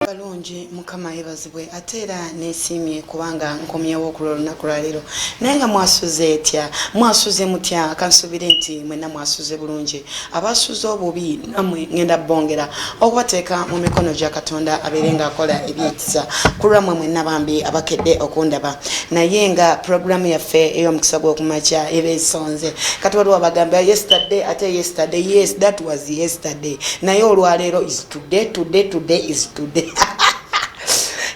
Balungi mukama yebazibwe atera nesimye kubanga nkomyewo ku lunaku lwa leero naye nga mwasuze etya mwasuze mutya kansubire nti mwena mwasuze bulungi abasuze obubi namwe ngenda bongera okubateeka mu mikono gya Katonda abeerenga akola ebyekisa kulwamwe mwena bambi abakedde okundaba naye nga programu yaffe ey'omukisa gw'okumakya ebeesonze kati waliwo abagamba yesterday ate yesterday yes that was yesterday naye olwaleero is today is today.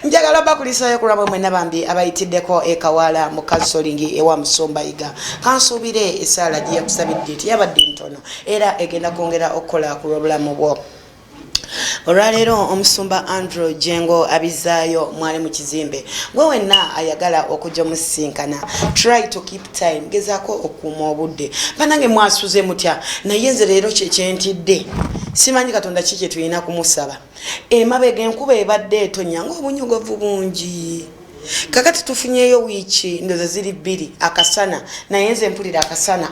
Njagala bakulisayo kulaba mwena bambi abayitiddeko ekawala mu kansolingi ewa Musombayiga kansubire esala gye yakusabidde yabadde ntono era egenda kwongera okukola ku lw'obulamu bwo. Olwaleero omusumba Andrew Jengo abizaayo mwali mu kizimbe gwe wenna ayagala okujja musinkana try to keep time gezaako okuuma obudde banange mwasuze mutya naye nze leero kyekyentidde simanyi Katonda kiki tulina kumusaba emabega enkuba ebadde etonya ng'obunyogovu bungi kakati tufunyeyo wiiki ndoza ziri bbiri akasana naye nze mpulira akasana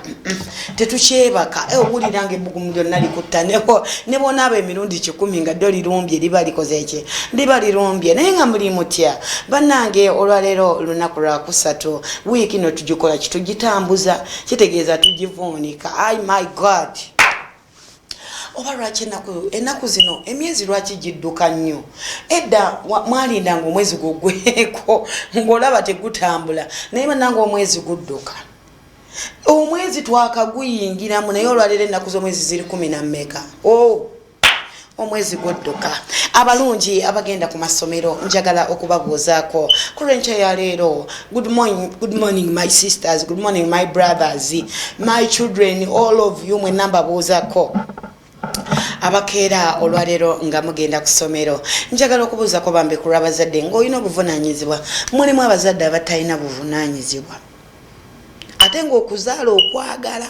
tetukyebaka owulirange ebbugumu lyonna likutta ne bonaaba emirundi 10 nga ddyo lirumbye liba likoze eki liba lirumbye naye nga muli mutya bannange olwaleero lunaku lwa kusatu wiiki no tugikola kitugitambuza kitegeeza tugivuunika ai my god oba lwaki ennaku zino emyezi lwaki gidduka nnyo edda mwalindanga omwezi gugweko ng'olaba tegutambula naye bannange omwezi gudduka omwezi twakaguyingiramu naye olwaleero ennaku z'omwezi ziri 10 omwezi gudduka abalungi abagenda ku masomero njagala okubabuuzaako ku lw'enkya ya leero good morning my sisters, good morning my brothers, my children, all of you mwenna mbabuuzaako abakeera olwaleero nga mugenda ku ssomero njagala okubuuza ko bambi ku lw'abazadde ng'olina obuvunaanyizibwa mulimu abazadde abatalina buvunaanyizibwa ate ng'okuzaala okwagala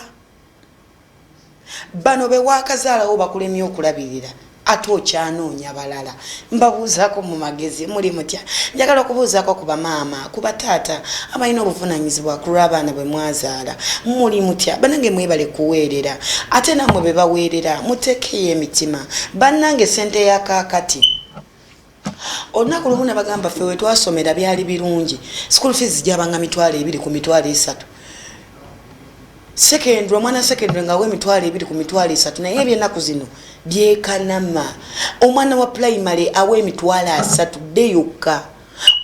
bano be waakazaalawo bakulemye okulabirira ate okyanoonya balala mbabuuzaako mu magezi muli mutya njagala okubuuzaako ku bamaama ku bataata abalina obuvunaanyizibwa ku lw'abaana bwe mwazaala muli mutya bannange mwebale kuweerera ate nammwe be baweerera muteekeyo emitima bannange sente ya kaakati olunaku lumu ne bagamba ffe we twasomera byali birungi school fees gyabanga 200 ku 300 secondary omwana secondary nga we 200 ku 300 naye ebyennaku zino byekanama omwana wa primary awe 300 yokka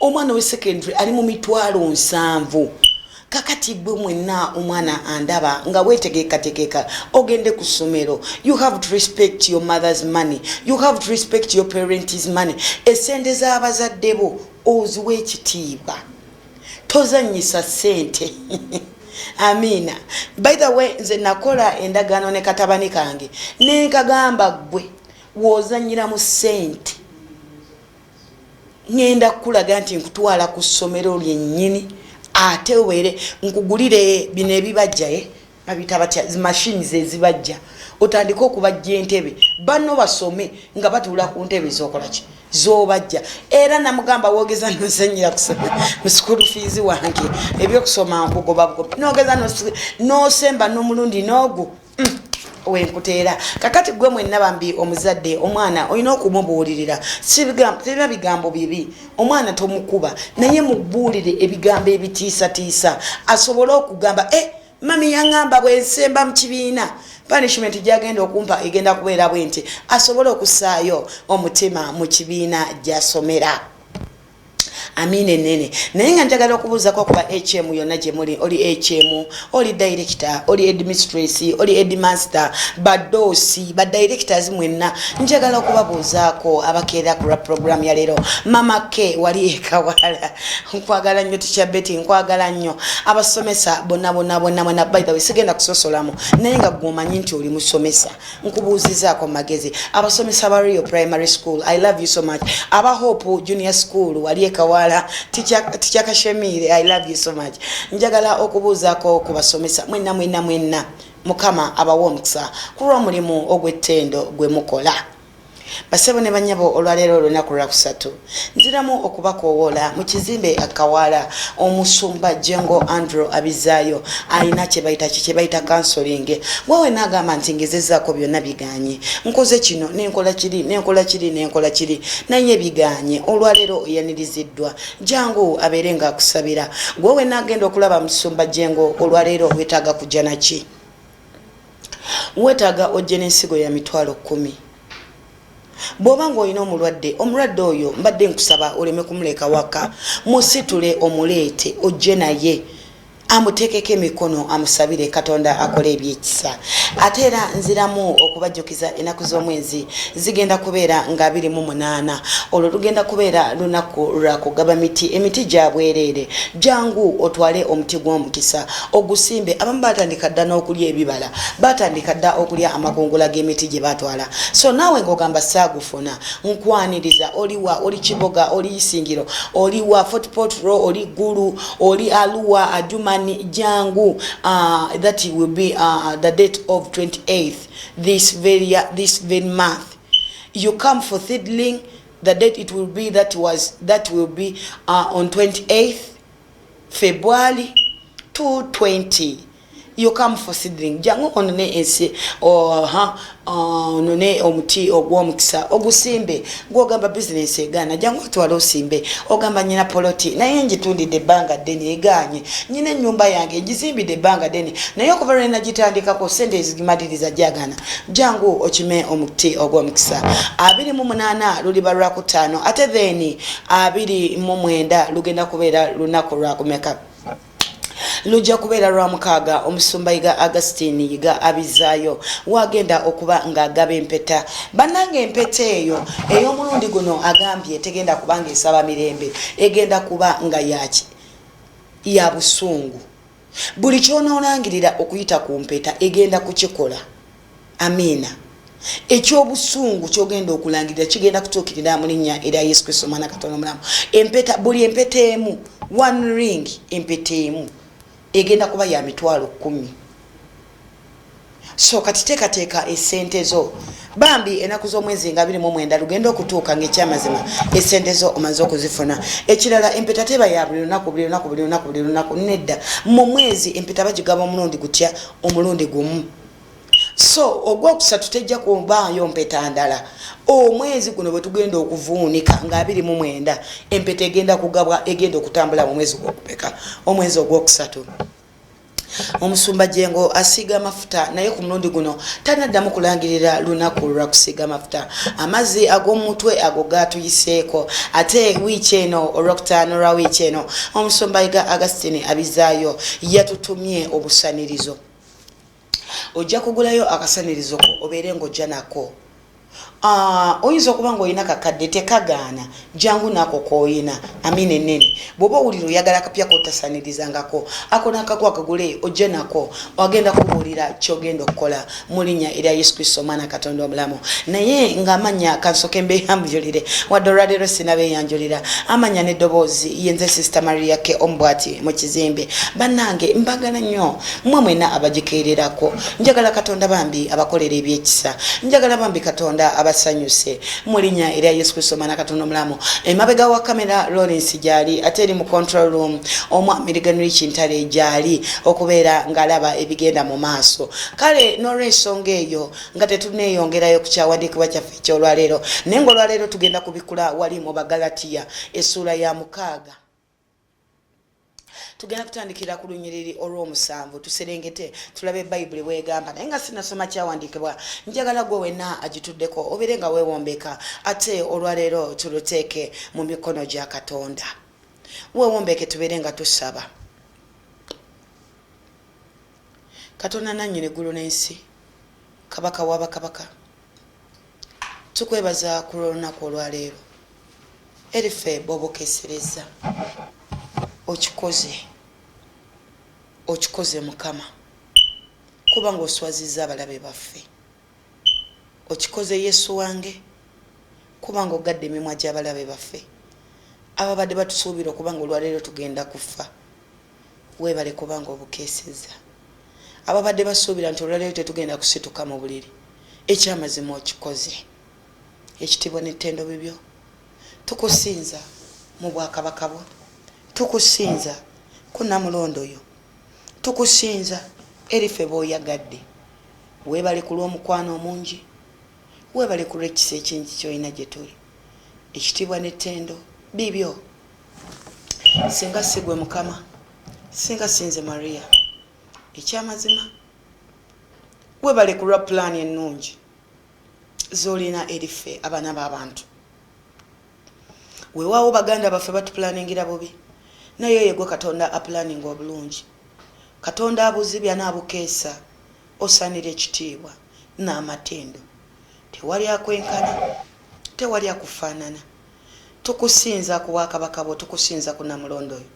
omwana we secondary ali mu 700 kakati gwe mwenna omwana andaba nga wetegeekategeeka ogende ku ssomero you have to respect your mother's money, you have to respect your parents' money. Essente z'abazadde bo oziwa ekitiibwa tozannyisa ssente Amina. By the way, nze nakola endagaano ne katabani kange nenkagamba gwe wozanyira mu ssente ngenda kulaga nti nkutwala ku ssomero lyennyini ate were nkugulire bino ebibajja babita batya machines ezibajja otandika okubajja entebe banno basome nga batula ku ntebe zokolaki zobajja era namugamba wogeza nosanyira kusoma mu school fees wange ebyokusoma nkugoba nogeza nosemba n'omulundi nogu wenkuteera kakati gwe mwenna bambi omuzadde omwana olina okumubuulirira sibiba bigambo bibi omwana tomukuba naye mubuulire ebigambo ebitiisatiisa asobole okugamba mami yaŋŋamba bwensemba mu kibiina punishment gyagenda okumpa egenda kubeera bwenti asobole okusaayo omutima mu kibiina gy'asomera. Amine nene naye nga njagala okubuuzako kuba HM yonna gye muli oli HM oli director oli administrator oli headmaster badosi ba directors mwenna njagala okubabuuzaako abakeera ku program ya leero mama ke wali ekawala nkwagala nnyo tukyabeti nkwagala nnyo abasomesa bonna by the way sigenda kusosolamu naye nga gwomanyi nti oli musomesa nkubuuzizaako magezi abasomesa ba Rio Primary School I love you so much aba Hope Junior School wali ekawala Teacher Kashemire, I love you so much. Njagala okubuuzaako ku basomesa mwenna mukama abawomukisa kulwa mulimu ogw'ettendo gwe mukola Basebo ne banyabo olwaleero olunaku lwakusatu nziramu okubakoowola mu kizimbe akawala omusumba Jengo Andrew Abizaayo alina kye bayita counseling wewe n'agamba nti ngezezaako byonna biganye nkoze kino nenkola kiri naye biganye olwaleero yaniriziddwa jangu abeere nga akusabira wewe n'agenda okulaba musumba Jengo olwaleero wetaaga kujja naki wetaaga ojje n'ensigo ya mitwalo 10 bw'obanga olina omulwadde oyo mbadde nkusaba oleme kumuleka waka musitule omuleete ojje naye amuteekeko emikono amusabire Katonda akole ebyekisa ate era nziramu okubajjukiza ennaku z'omwezi zigenda kubeera nga 28 olwo lugenda kubeera lunaku lwa kugaba emiti gya bwereere jangu otwale omuti gw'omukisa ogusimbe abamu batandika dda n'okulya ebibala batandika dda okulya amakungula g'emiti gye batwala so naawe ng'ogamba saagufuna nkwaniriza oliwa oli Kiboga oli Isingiro oliwa Fort Portal oli Gulu oli Aluwa Adjuma jangu that will be the date of 28th this very month you come for Thidling the date it will be that will be on 28th February 220 you come for Thidling jangu onone ensi none omuti ogw'omukisa ogusimbe gwogamba business egana jangu atwala osimbe ogamba nyina poloti naye njitundidde ebbanga ddene eganye nyina ennyumba yange ngizimbidde ebbanga ddene naye okuva lwe nagitandikako sente ezigimaliriza jagana jangu okime omuti ogw'omukisa 28 luliba lwakutaano ate then 29 lugenda kubeera lunaku lwakumeka lujja kubeera lwa mukaaga omusumba Yiga Augustine Yiga Abizaayo wagenda okuba ng'agaba empeta bannange empeta eyo ey'omulundi guno agambye tegenda kubanga esaba mirembe egenda kuba nga ya busungu buli kyonoolangirira okuyita ku mpeta egenda kukikola amiina ekyobusungu kyogenda okulangirira kigenda kutuukirira mu linnya erya Yesu Kristo Mwana Katonda omulamu empeta buli empeta emu one ring empeta emu egenda kuba ya mitwalo 10 so kati teekateeka esente zo bambi enaku z'omwezi nga 29 lugenda okutuuka ng'ekyamazima esente zo omaze okuzifuna ekirala empeta teba ya buli lunaku nedda mu mwezi empeta bagigaba omulundi gutya omulundi gumu so ogwokusatu tejja kubaayo mpeta ndala omwezi guno bwe tugenda okuvuunika nga 29 empeta egenda kugabwa egenda okutambula mu mwezi gw'okupeka omwezi ogwokusatu omusumba Jengo asiga amafuta naye ku mulundi guno tanaddamu kulangirira lunaku lwa kusiga amafuta amazzi ag'omutwe ago gatuyiseeko ate wiiki eno olwokutaano lwa wiiki eno omusumba Yiga Augustine Abizaayo yatutumye obusanirizo ojja kugulayo akasanirizo ko obeere ng'ojja nako oyinza okuba ng'olina kakadde tekagaana jangu nako k'olina amina ennene bw'oba owulira oyagala akapya k'otasanirizangako ako n'akako akagule ojje nako wagenda kubuulira ky'ogenda okukola mu linnya erya Yesu Kristo Mwana Katonda omulamu naye ng'amanya kansoke mbeeyanjulire wadde olwaleero sinabeeyanjulira amanya n'eddoboozi yenze Sister Maria Ke Ombwati mu kizimbe bannange mbagala nnyo mmwe mwena abagikeererako njagala Katonda bambi abakolera ebyekisa njagala bambi Katonda abasanyuse mu linnya erya Yesu Kristo Mwana Katonda omulamu emabega wa kamera Lawrence gyali ate eri mu control room omwami Rich Ntale gyali okubeera ng'alaba ebigenda mu maaso kale n'olw'ensonga eyo nga tetuneeyongerayo ku kyawandiikibwa kyaffe eky'olwaleero naye ng'olwaleero tugenda kubikula wali mu Bagalatiya essuula ya 6 tugenda kutandikira ku lunyiriri olw'omusanvu tuserengete tulabe Bible bwegamba naye nga sinasoma kyawandiikibwa njagala gwe wenna agituddeko obeere nga weewombeka ate olwaleero tuluteeke mu mikono gya Katonda weewombeke tubeere nga tusaba Katonda nannyini eggulu n'ensi kabaka w'abakabaka tukwebaza ku lw'olunaku olwaleero erife bw'obukeesereza okikoze Mukama kubanga oswazizza abalabe baffe okikoze Yesu wange kubanga ogadde emimwa gy'abalabe baffe ababadde batusuubira okubanga olwaleero tugenda kufa weebale kubanga obukeeseza ababadde basuubira nti olwaleero tetugenda kusituka mu buliri ekyamazima okikoze ekitiibwa n'ettendo bibyo. Tukusinza mu bwakabaka bwo, tukusinza ku Namulondo yo, tukusinza erife b'oyagadde. Weebale ku lw'omukwano omungi, weebale ku lw'ekisa ekingi ky'olina gye tuli. Ekitiibwa n'ettendo bibyo. Singa sigwe Mukama, singa sinze Maria, ekyamazima weebale ku lwa pulaani ennungi z'olina erife abaana b'abantu. Weewaawo baganda baffe batupulaaningira bubi, naye ye gwe Katonda apulaaninga obulungi. Katonda abuzibya n'abukeesa, osaanira ekitiibwa n'amatendo. Tewali akwenkana, tewali akufaanana. Tukusinza ku bwakabaka bwo, tukusinza ku Namulondo yo,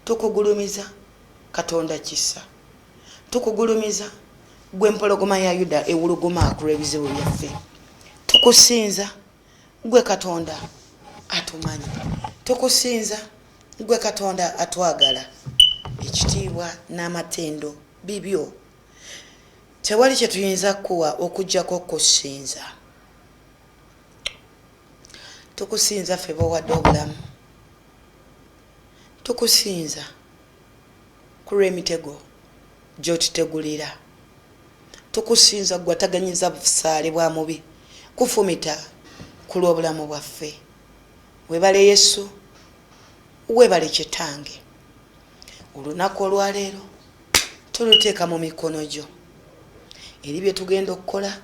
tukugulumiza Katonda kisa, tukugulumiza gwe mpologoma ya Yuda ewuluguma ku lw'ebizibu byaffe. Tukusinza gwe Katonda atumanyi, tukusinza gwe Katonda atwagala. Ekitiibwa n'amatendo bibyo. Tewali kye tuyinza kuwa okujjako kusinza. Tukusinza ffe b'owadde obulamu, tukusinza ku lw'emitego gy'otutegulira, tukusinza gwe ataganyiza busaale bwa mubi kufumita ku lw'obulamu bwaffe. Weebale Yesu, weebale Kitange. Olunaku olwaleero tuluteeka mu mikono gyo. Eri bye tugenda okukola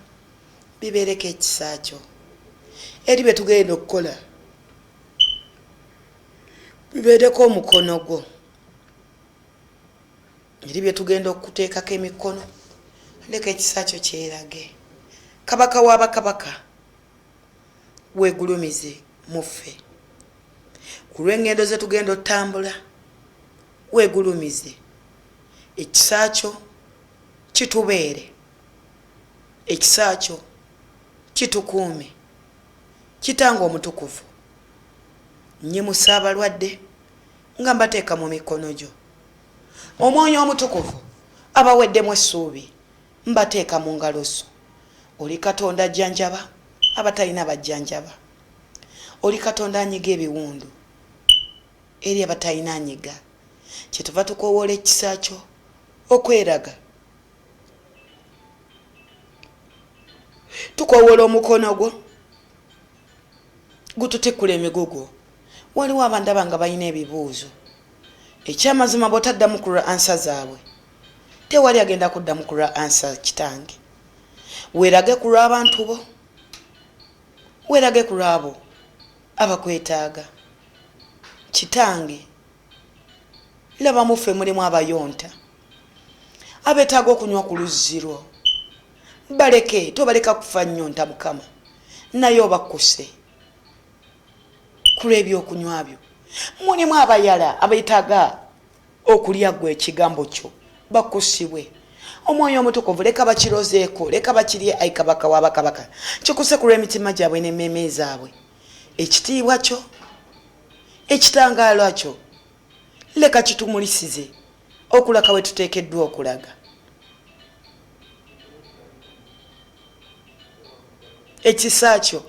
bibeereko ekisa kyo. Eri bye tugenda okukola bibeereko omukono gwo. Eri bye tugenda okuteekako emikono leka ekisa kyo kyerage. Kabaka w'abakabaka weegulumize muffe. Ku lw'engendo ze tugenda otambula weegulumize. Ekisa kyo kitubeere, ekisa kyo kitukuume. Kitange omutukuvu, nnyimusa abalwadde nga mbateeka mu mikono gyo. Omwoyo omutukuvu abaweddemu essuubi mbateeka mu ngalo zo. Oli Katonda ajjanjaba abatalina bajjanjaba. Oli Katonda anyiga ebiwundu eri abatalina anyiga. Kyetuva tukoowoola ekisa kyo okweraga. Tukoowoola omukono gwo gututikula emigugu. Waliwo abantu abanga balina ebibuuzo. Ekyamazima bw'otaddamu kulwa ansa zaabwe, tewali agenda kuddamu kulwa ansa Kitange. Weerage ku lw'abantu bo, weerage ku lw'abo abakwetaaga. Kitange, laba muffe mulimu abayonta abeetaaga okunywa ku luzzi lwo. Baleke, tobaleka kufa nnyonta Mukama, naye obakkuse ku lw'ebyokunywa byo. Mulimu abayala abeetaaga okulya gwe ekigambo kyo, bakkusibwe. Omwoyo omutukuvu leka bakirozeeko, leka bakirye. Ayi Kabaka w'abakabaka, kikuse ku lw'emitima gyabwe n'emmeeme zaabwe. Ekitiibwa kyo, ekitangaala kyo, leka kitumulisize okulaga we tuteekeddwa okulaga. Ekisa kyo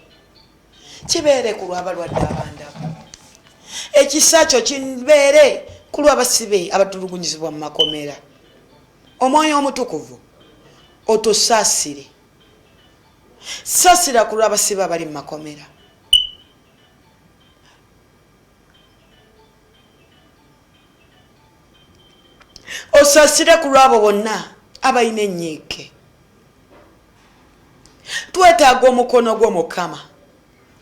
kibeere ku lw'abalwadde abandaba. Ekisa kyo kibeere ku lw'abasibe abatulugunyizibwa mu makomera. Omwoyo omutukuvu otusaasire. Saasira ku lw'abasibe abali mu makomera. Osaasire ku lw'abo bonna abalina ennyiike. Twetaaga omukono gwo Mukama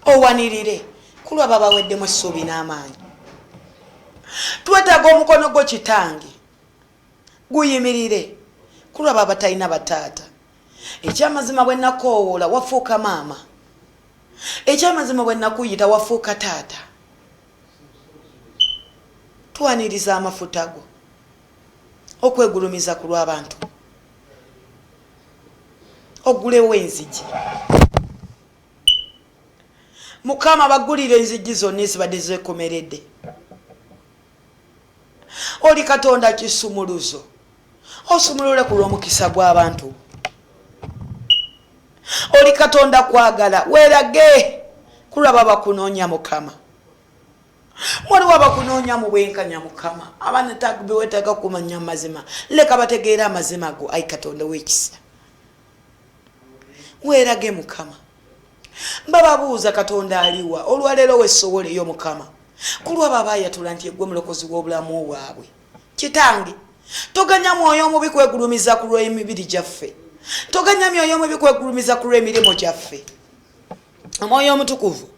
owanirire ku lw'abo abaweddemu essuubi n'amaanyi. Twetaaga omukono gwo Kitange guyimirire ku lw'abo abatalina bataata. Ekyamazima bwe nakoowoola wafuuka maama, ekyamazima bwe nakuyita wafuuka taata. Twaniriza amafuta go okwegulumiza ku lw'abantu. Ogulewo enzigi Mukama, bagulire enzigi zonna ezibadde zeekomeredde. Oli Katonda kisumuluzo, osumulule ku lw'omukisa gw'abantu. oli Katonda kwagala weerage kulaba bakunoonya Mukama. Waliwo abakunoonya mu bwenkanya Mukama abaana beetaaga kumanya amazima leka bategeera amazima go. Ayi Katonda w'ekisa weerage Mukama. Bababuuza Katonda aliwa olwaleero weesoboleyo Mukama kulwaba abaayatula nti eggwe mulokozi w'obulamu bwabwe. Kitange toganya mwoyo omubi kwegulumiza ku lw'emibiri gyaffe, toganya myoyo omubi kwegulumiza ku lw'emirimu gyaffe. Omwoyo omutukuvu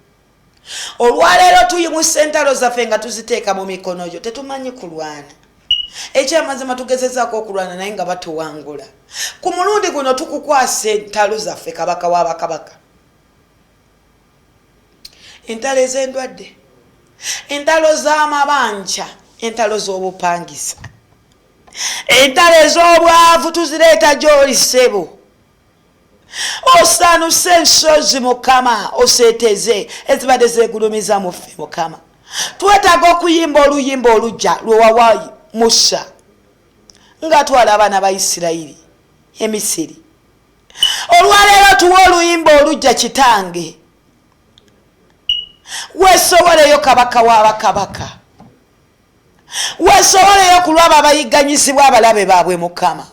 olwaleero tuyimuse entalo zaffe nga tuziteeka mu mikono gyo, tetumanyi kulwana. Ekyamazima tugezezaako okulwana naye nga batuwangula. Ku mulundi guno tukukwasa entalo zaffe kabaka w'abakabaka, entalo ez'endwadde, entalo z'amabanja, entalo z'obupangisa, entalo ez'obwavu tuzireeta gy'oli ssebo. Osaanuse ensozi Mukama oseeteze ezibadde zeegulumiza mu ffe Mukama. Twetaaga okuyimba oluyimba olujja lwe wawa Musa ng'atwala abaana ba Isirayiri e Misiri. Olwaleero tuwa oluyimba olujja Kitange. Weesoboleyo kabaka w'abakabaka, weesoboleyo ku lwabo abayigganyizibwa abalabe baabwe Mukama.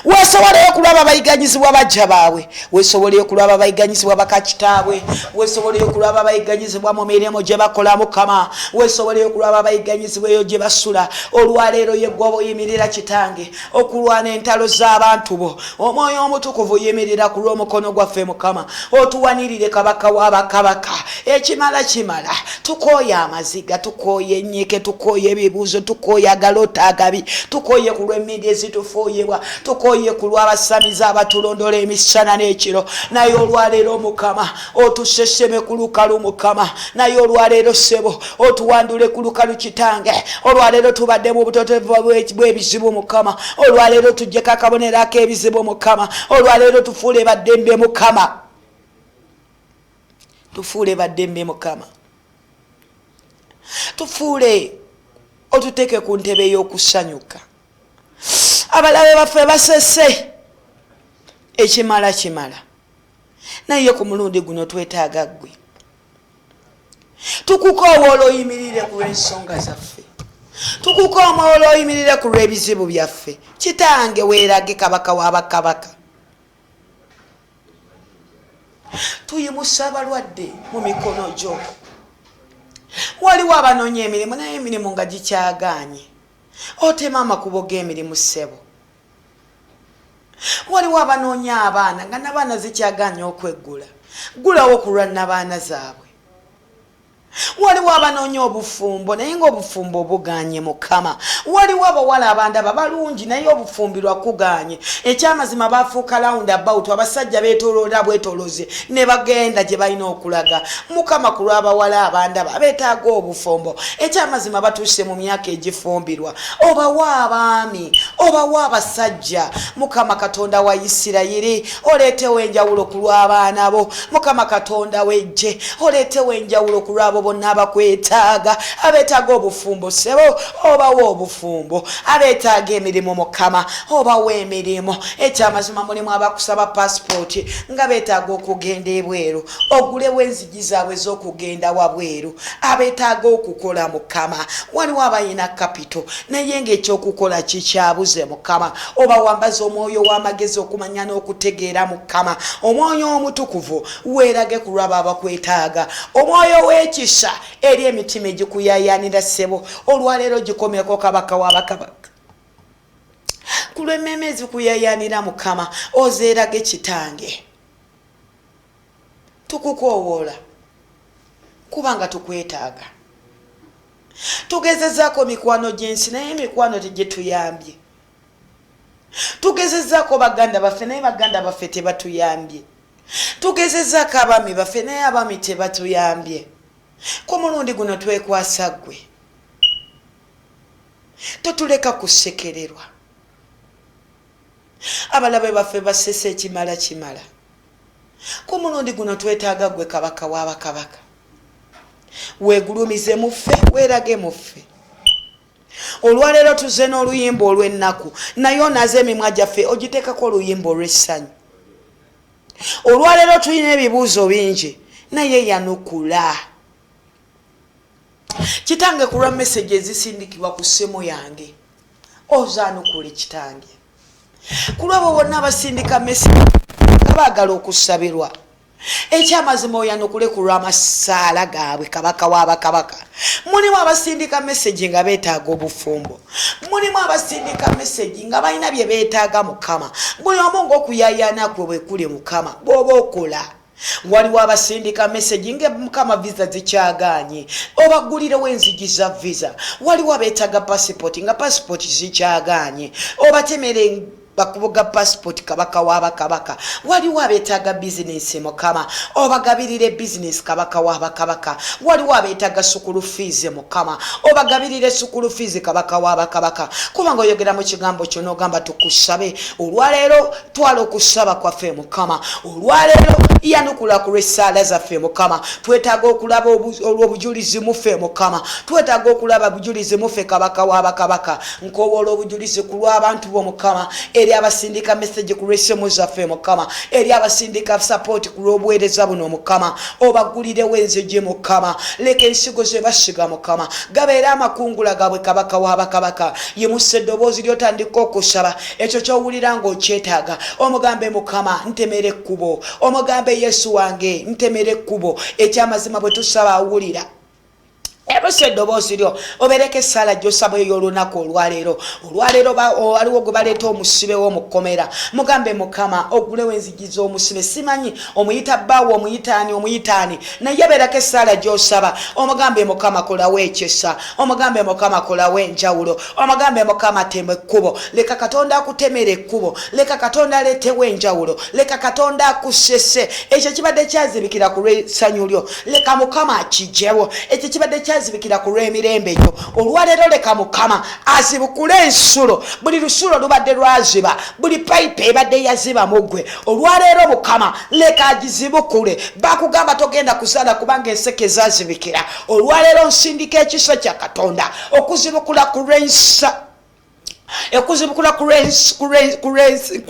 Weesoboleyo ku lwabo abayigganyizibwa bajja baabwe, weesoboleyo ku lwabo abayigganyizibwa bakakitaabwe, weesoboleyo ku lwabo abayigganyizibwa mu mirimu gye bakola Mukama, weesoboleyo ku lwabo abayigganyizibwa eyo gye basula. Olwaleero ye ggwe oyimirira Kitange okulwana entalo z'abantu bo. Omwoyo omutukuvu yimirira ku lw'omukono gwaffe Mukama, otuwanirire kabaka w'abakabaka. Ekimala kimala, tukooye amaziga, tukooye ennyike, tukooye ebibuuzo, tukooye agaloota agabi, tukooye ku lw'emmindi ezitufuuyibwa, tukooye ku lw'abasamiza abatulondola emisana n'ekiro. Naye olwaleero Mukama otuseseme ku lukalu Mukama, naye olwaleero ssebo otuwandule ku lukalu Kitange. Olwaleero tubadde mu butotevu bw'ebizibu Mukama, olwaleero tuggyeko akabonero ak'ebizibu Mukama, olwaleero tufuule baddembe Mukama, tufuule baddembe Mukama, tufuule otuteeke ku ntebe y'okusanyuka. Abalabe baffe basese ekimala kimala, naye ku mulundi guno twetaaga ggwe. Tukukoowa olwoyimirire ku lw'ensonga zaffe, tukukoowa olwoyimirire ku lw'ebizibu byaffe. Kitange weerage kabaka w'abakabaka. Tuyimusa abalwadde mu mikono gyo. Waliwo abanoonya emirimu naye emirimu nga gikyagaanye, otema amakubo g'emirimu ssebo. Waliwo abanoonya abaana nga n'abaana zikyagaanye okweggula, gulawo ku lwa n'abaana zaabwe. Waliwo abanoonya obufumbo naye ng'obufumbo buganye Mukama. Waliwo abawala abandaba balungi naye obufumbi lwakuganye. Ekyamazima bafuuka round about, abasajja beetoloola bwetoloze ne bagenda gye balina okulaga. Mukama ku lw'abawala abandaba beetaaga obufumbo. Ekyamazima batuuse mu myaka egifumbirwa. Obawa abaami, obawa abasajja. Mukama Katonda wa Isirayiri oleetewo enjawulo ku lw'abaana bo. Mukama Katonda w'eggye oleetewo enjawulo ku lw'abo bonna abakwetaaga, abeetaaga obufumbo ssebo obawa obufumbo, abeetaaga emirimu Mukama obawa emirimu. Ekyamazima mulimu abakusaba passport nga beetaaga okugenda ebweru, ogulewo enzigi zaabwe z'okugenda wabweru, abeetaaga okukola Mukama. Waliwo abayina kapito naye ng'ekyokukola kikyabuze Mukama. Obawambaza omwoyo w'amagezi okumanya n'okutegeera Mukama. Omwoyo omutukuvu weerage ku lwabo abakwetaaga, omwoyo w'ekisa eri emitima egikuyayanira ssebo. Olwaleero gikomeko kabaka w'abakabaka. Ku lw'emmeeme ezikuyayanira Mukama ozeerage Kitange. Tukukoowoola kubanga tukwetaaga. Tugezezaako mikwano gy'ensi naye emikwano tegituyambye. Tugezezaako baganda baffe naye baganda baffe tebatuyambye. Tugezezaako abaami baffe naye abaami tebatuyambye. Ku mulundi guno twekwasa ggwe, totuleka kusekererwa. Abalabe baffe basese ekimala kimala. Ku mulundi guno twetaaga ggwe kabaka w'abakabaka. Weegulumize mu ffe, weerage mu ffe. Olwaleero tuzze n'oluyimba olw'ennaku, naye onaaze emimwa gyaffe ogiteekako oluyimba olw'essanyu. olwaleero tulina ebibuuzo bingi naye yanukula. Kitange kulwa message ezisindikibwa ku ssimu yange ozanukule kitange kulwabo bonna abasindika message baagala okusabirwa ekyamazima oyanukule kulwa amasaala gaabwe kabaka w'abakabaka. Mulimu abasindika message nga beetaaga obufumbo, mulimu abasindika message nga balina bye beetaaga Mukama. Buli omu ng'okuyaayaana kwe bwe kuli Mukama bw'oba okola. Waliwo abasindika message nge Mukama visa zikyagaanye obagulirewo enzigi za visa. Waliwo abeetaaga passport nga passport zikyagaanye obatemere bakubuga passport kabaka w'abakabaka. Waliwo abeetaaga business Mukama obagabirire business kabaka w'abakabaka. Waliwo abeetaaga sukulu fees Mukama obagabirire sukulu fees kabaka w'abakabaka. Kubanga oyogera mu kigambo kyo n'ogamba tukusabe olwaleero twala okusaba kwaffe Mukama. Olwaleero yanukula ku lw'essaala zaffe Mukama. Twetaaga okulaba olw'obujulizi muffe Mukama. Twetaaga okulaba bujulizi muffe kabaka w'abakabaka. Nkowoola obujulizi ku lw'abantu bo Mukama. Eri abasindika message ku lw'essimu zaffe Mukama. Eri abasindika support ku lw'obuweereza buno Mukama. Obagulirewo enzigi Mukama. Leka ensigo ze basiga Mukama gabeera amakungula gaabwe kabaka w'abakabaka. Yimusa eddoboozi ly'otandika okusaba ekyo ky'owulira ng'okyetaaga. Omugambe Mukama ntemere ekkubo. Omugambe Yesu wange ntemere ekkubo. Ekyamazima bwe tusaba awulira. Ebose eddoboozi lyo obereke essala gy'osaba ey'olunaku olwaleero. Olwaleero waliwo gwe baleeta omusibe w'omukomera. Mugambe Mukama ogulewo enzigi z'omusibe. Simanyi omuyita bbaawo omuyitaani naye bereke essala gy'osaba. Omugambe Mukama kolawo ekyessa. Omugambe Mukama kolawo enjawulo. Omugambe Mukama tema ekkubo. Leka Katonda akutemera ekkubo. Leka Katonda aleetewo enjawulo. Leka Katonda akusese. Ekyo kibadde kyazibikira ku lw'essanyu lyo. Leka Mukama akigyewo. Ekyo kibadde azibikira ku lw'emirembe gyo. Olwaleero leka Mukama azibukule ensulo. Buli lusulo lubadde lwaziba, buli payipe ebadde yaziba mu ggwe. Olwaleero Mukama leka agizibukule. Bakugamba togenda kuzaala kubanga enseke zazibikira. Olwaleero nsindika ekisa kya Katonda okuzibukula ku lw'ensa ekuzibukula ku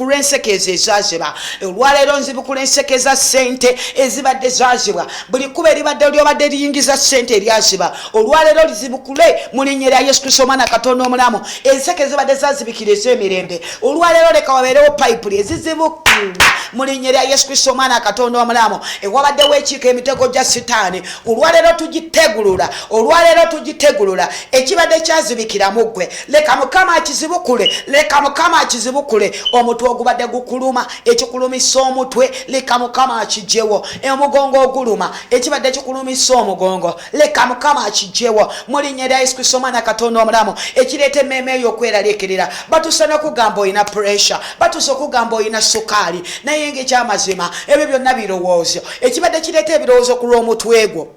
lw'enseke ezaziba. Olwaleero nzibukula enseke za ssente ezibadde zaziba. Buli kuba eribadde lyobadde liyingiza ssente eryaziba olwaleero lizibukule mu linnya lya Yesu Kristo Omwana Katonda omulamu. Enseke ezibadde zazibikira ez'emirembe olwaleero leka wabeerewo payipuli ezizibukule mu linnya lya Yesu Kristo Omwana Katonda omulamu. Ewabaddewo ekiiko emitego gya Sitaani olwaleero tugitegulula. Olwaleero tugitegulula ekibadde kyazibikira mu ggwe. Leka Mukama akizibukule. Leka Mukama akizibukule. Omutwe ogubadde gukuluma ekikulumisa omutwe leka Mukama akigyewo. Omugongo oguluma ekibadde kikulumisa omugongo leka Mukama akigyewo mu linnya lya Yesu Kristo Omwana Katonda omulamu. Ekireeta emmeeme eyo okweraliikirira. Batuuse n'okugamba oyina pressure, batuuse okugamba oyina sukaali naye ng'ekyamazima ebyo byonna birowoozo. Ekibadde kireeta ebirowoozo ku lw'omutwe gwo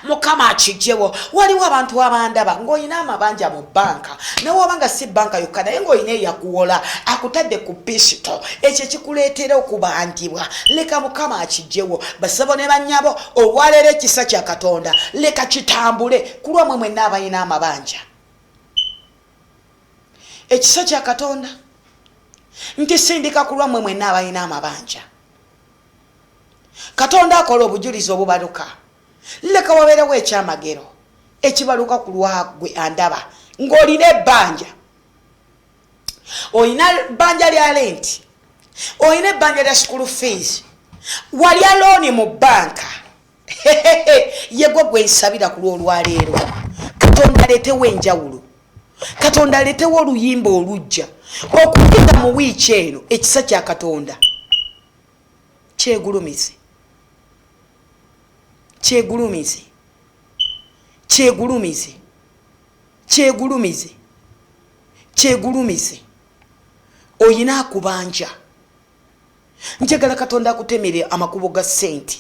Mukama akigyewo. Waliwo abantu abandaba ng'olina amabanja mu banka nawe obanga si banka yokka naye ng'olina eyakuwola akutadde ku pisito. Ekyo kikuleetera okubangibwa. Leka Mukama akigyewo. Basabo ne bannyabo olwaleero ekisa kya Katonda leka kitambule ku lwammwe mwenna abalina amabanja. Ekisa kya Katonda ntisindika ku lwammwe mwenna abalina amabanja. Katonda akola obujulizi obubaluka. Leka wabeerewo ekyamagero ekibaluka ku lwagwe andaba ng'olina ebbanja. Olina bbanja lya lenti, olina ebbanja lya school fees, walya looni mu banka. Yegwe gwe nsabira ku lw'olwaleero. Katonda aleetewo enjawulo. Katonda aleetewo oluyimba olujja okuyita mu wiiki eno. Ekisa kya Katonda kyegulumize. Kyegulumize. Kyegulumize. Kyegulumize. Kyegulumize. Oyina akubanja. Njagala Katonda akutemere amakubo ga ssente.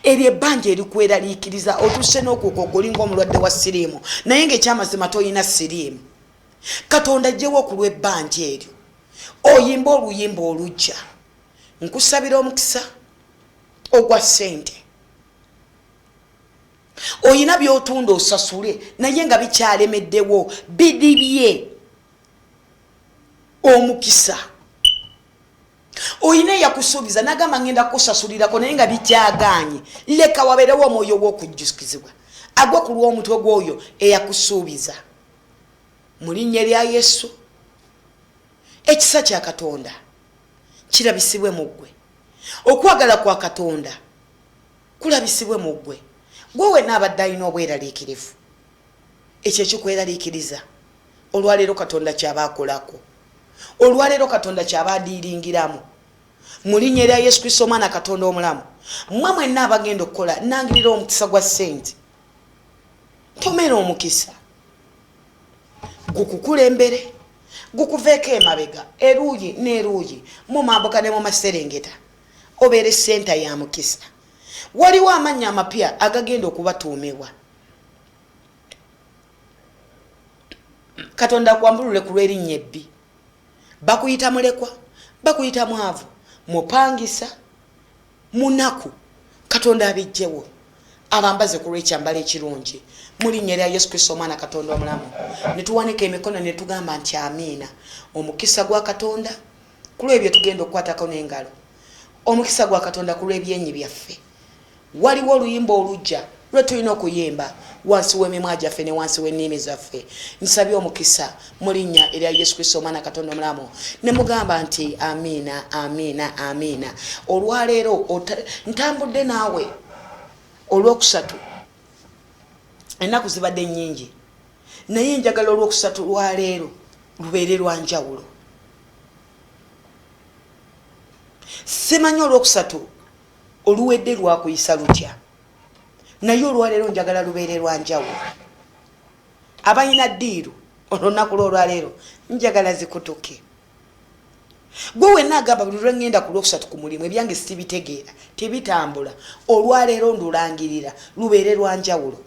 Eri ebbanja erikweraliikiriza otuuse n'okuko olinga omulwadde wa siriimu naye ng'ekyamazima toyina siriimu. Katonda gyewo ku lw'ebbanja eryo oyimba oluyimba olujja. Nkusabira omukisa ogwa ssente. Oyina by'otunda osasule naye nga oyina yakusuubiza nagamba ngenda kusasulirako naye nga bikyaganye leka wabeerewo omwoyo gw'okujjukizibwa agwa ku lw'omutwe gw'oyo eyakusuubiza mu linnya lya Yesu. Ekisa kya Katonda kirabisibwe mu ggwe, okwagala kwa Katonda kulabisibwe mu ggwe. Gwe wenna abadde alina obweraliikirivu ekyo ekikweraliikiriza olwaleero Katonda kyaba akolako, olwaleero Katonda kyaba adiiringiramu mu linnya lya Yesu Kristo Omwana Katonda omulamu. Mmwe mwenna abagenda okukola nangirira omukisa gwa ssente, tomera omukisa gukukulembere gukuveeko emabega eruuyi n'eruuyi mu mambuka ne mu maserengeta obeere senta ya mukisa. Waliwo amannya amapya agagenda okubatuumibwa. Katonda kwambulule ku lw'erinnya ebbi. Bakuyita mulekwa, bakuyita mwavu, mupangisa, munaku. Katonda abijjewo abambaze ku lw'ekyambalo ekirungi mu linnya lya Yesu Kristo Omwana Katonda omulamu. Ne tuwanika emikono ne tugamba nti amiina. Omukisa gwa Katonda ku lw'ebyo tugenda okukwatako n'engalo. Omukisa gwa Katonda ku lw'ebyenyi byaffe. Waliwo oluyimba olujja lwe tulina okuyimba wansi w'emimwa gyaffe ne wansi w'ennimi zaffe. Nsabye omukisa mu linnya erya Yesu Kristo Omwana Katonda omulamu ne mugamba nti amiina, amiina, amiina. Olwaleero ntambudde naawe olwokusatu, ennaku zibadde nnyingi naye njagala olwokusatu lwaleero lubeere lwa njawulo. Simanyi olwokusatu oluwedde lwakuyisa lutya, naye olwaleero njagala lubeere lwa njawulo. Abalina ddiiru olunaku lwolwaleero njagala zikutuke. Gwe wenna agamba buli lwe ngenda ku lwokusatu ku mulimu ebyange sibitegeera tebitambula, olwaleero ndulangirira lubeere lwa njawulo.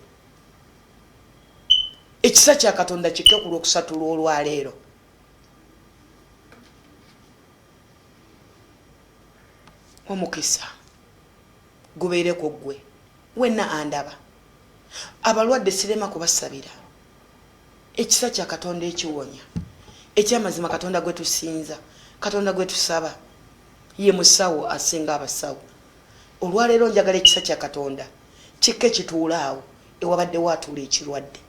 Ekisa kya Katonda kikke ku lwokusatu lwolwaleero. Omukisa gubeereko ggwe wenna andaba. Abalwadde sirema kubasabira. Ekisa kya Katonda ekiwonya, ekyamazima Katonda gwe tusinza, Katonda gwe tusaba, ye musawo asinga abasawo. Olwaleero njagala ekisa kya Katonda kikke kituulaawo ewabadde waatuula ekirwadde.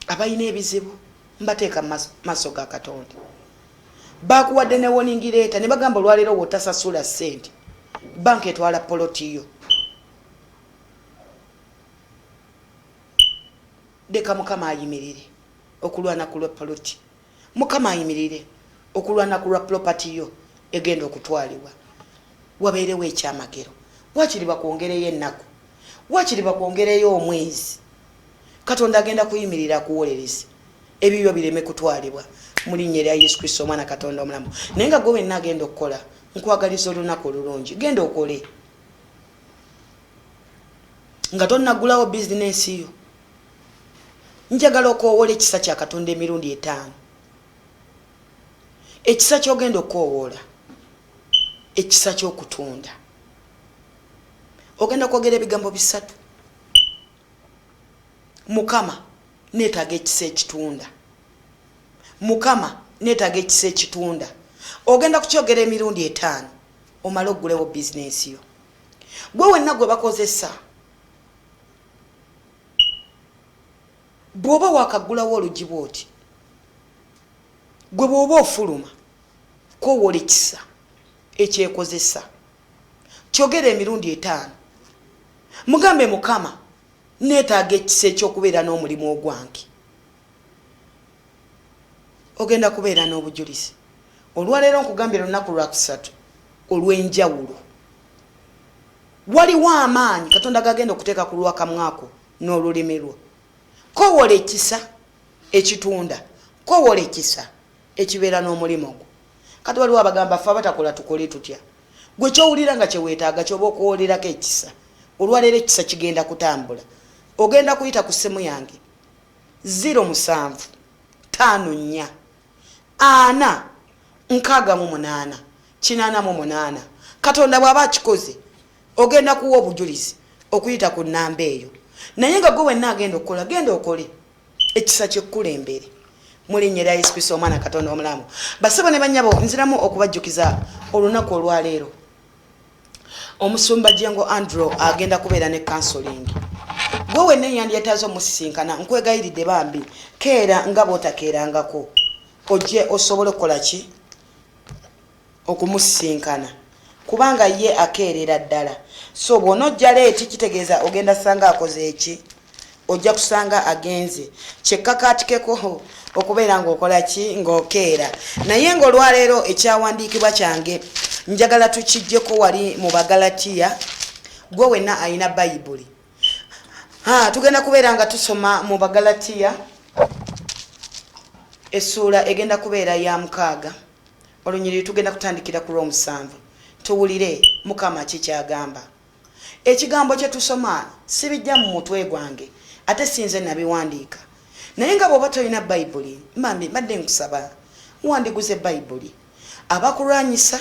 Abalina ebizibu mbateeka maaso ga Katonda. Bakuwadde ne woningireeta ne bagamba olwaleero wotasasula ssente, banka etwala polotiyo. Deka Mukama ayimirire okulwana ku lwa poloti. Mukama ayimirire okulwana ku lwa property yo egenda okutwalibwa. Wabeerewo ekyamagero. Wakiri bakwongereyo ennaku, wakiri bakwongereyo omwezi. Katonda agenda kuyimirira kuwolereza ebibyo bireme kutwalibwa mu linnya lya Yesu Kristo Omwana Katonda omulamu. Naye nga gwe wenna agenda okukola nkwagaliza olunaku olulungi, genda okole nga tonnagulawo bizinensi yo. Njagala okwowola ekisa kya Katonda emirundi 5. Ekisa ky'ogenda okwowola, ekisa ky'okutunda. Ogenda kwogera ebigambo 3. Mukama neetaaga ekisa ekitunda. Mukama neetaaga ekisa ekitunda. Ogenda kukyogera emirundi 5 omale oggulewo bizinensi yo. Gwe wenna gwe bakozesa bw'oba wakagulawo olugi bw'oti, gwe bw'oba ofuluma kwowola ekisa ekyekozesa kyogera emirundi 5. Mugambe Mukama neetaaga ekisa ekyokubeera n'omulimu ogwange. Ogenda kubeera n'obujulizi. Olwaleero nkugambye olunaku lwakusatu olw'enjawulo. Waliwo amaanyi Katonda gagenda okuteeka ku lwakamwako n'olulimi lwo. Kowola ekisa ekitunda, kowola ekisa ekibeera n'omulimu gwo. Kati waliwo abagamba ffe abatakola tukole tutya. Gwe kyowulira nga kyeweetaaga ky'oba okuwolerako ekisa. Olwaleero ekisa kigenda kutambula. Ogenda kuyita ku ssimu yange 07 54 4 68 88. Katonda bw'aba akikoze ogenda kuwa obujulizi okuyita ku nnamba eyo. Naye nga gwe wenna agenda okukola, genda okole ekisa ky'ekkulembere. mulinnya lya Yesu Kristo omwana Katonda omulamu. Basebo ne bannyabo nziramu okubajjukiza olunaku olwaleero omusumba Jengo Andrew agenda kubeera ne counseling. Gwe wenna yandyetaaze omusisinkana nkwegayiridde bambi keera nga bw'otakeerangako ojje osobole okukola ki okumusisinkana kubanga ye akeerera ddala. So bw'onojja leeti kitegeeza ogenda sanga akoze eki ojja kusanga agenze kyekkakaatikeko okubeera ng'okola ki ng'okeera. Naye ng'olwaleero ekyawandiikibwa kyange njagala tukijjeko wali mu Bagalatiya. Gwe wenna alina Bayibuli tugenda kubeera nga tusoma mu Bagalatiya essuula egenda kubeera ya 6 olunyiriri tugenda kutandikira ku Lwomusanvu. Tuwulire Mukama kikyagamba. Ekigambo kye tusoma sibijja mu mutwe gwange ate sinze nabiwandiika. Naye nga bw'oba tolina Bayibuli mambi badde nkusaba wandiguze Bayibuli. Abakulwanyisa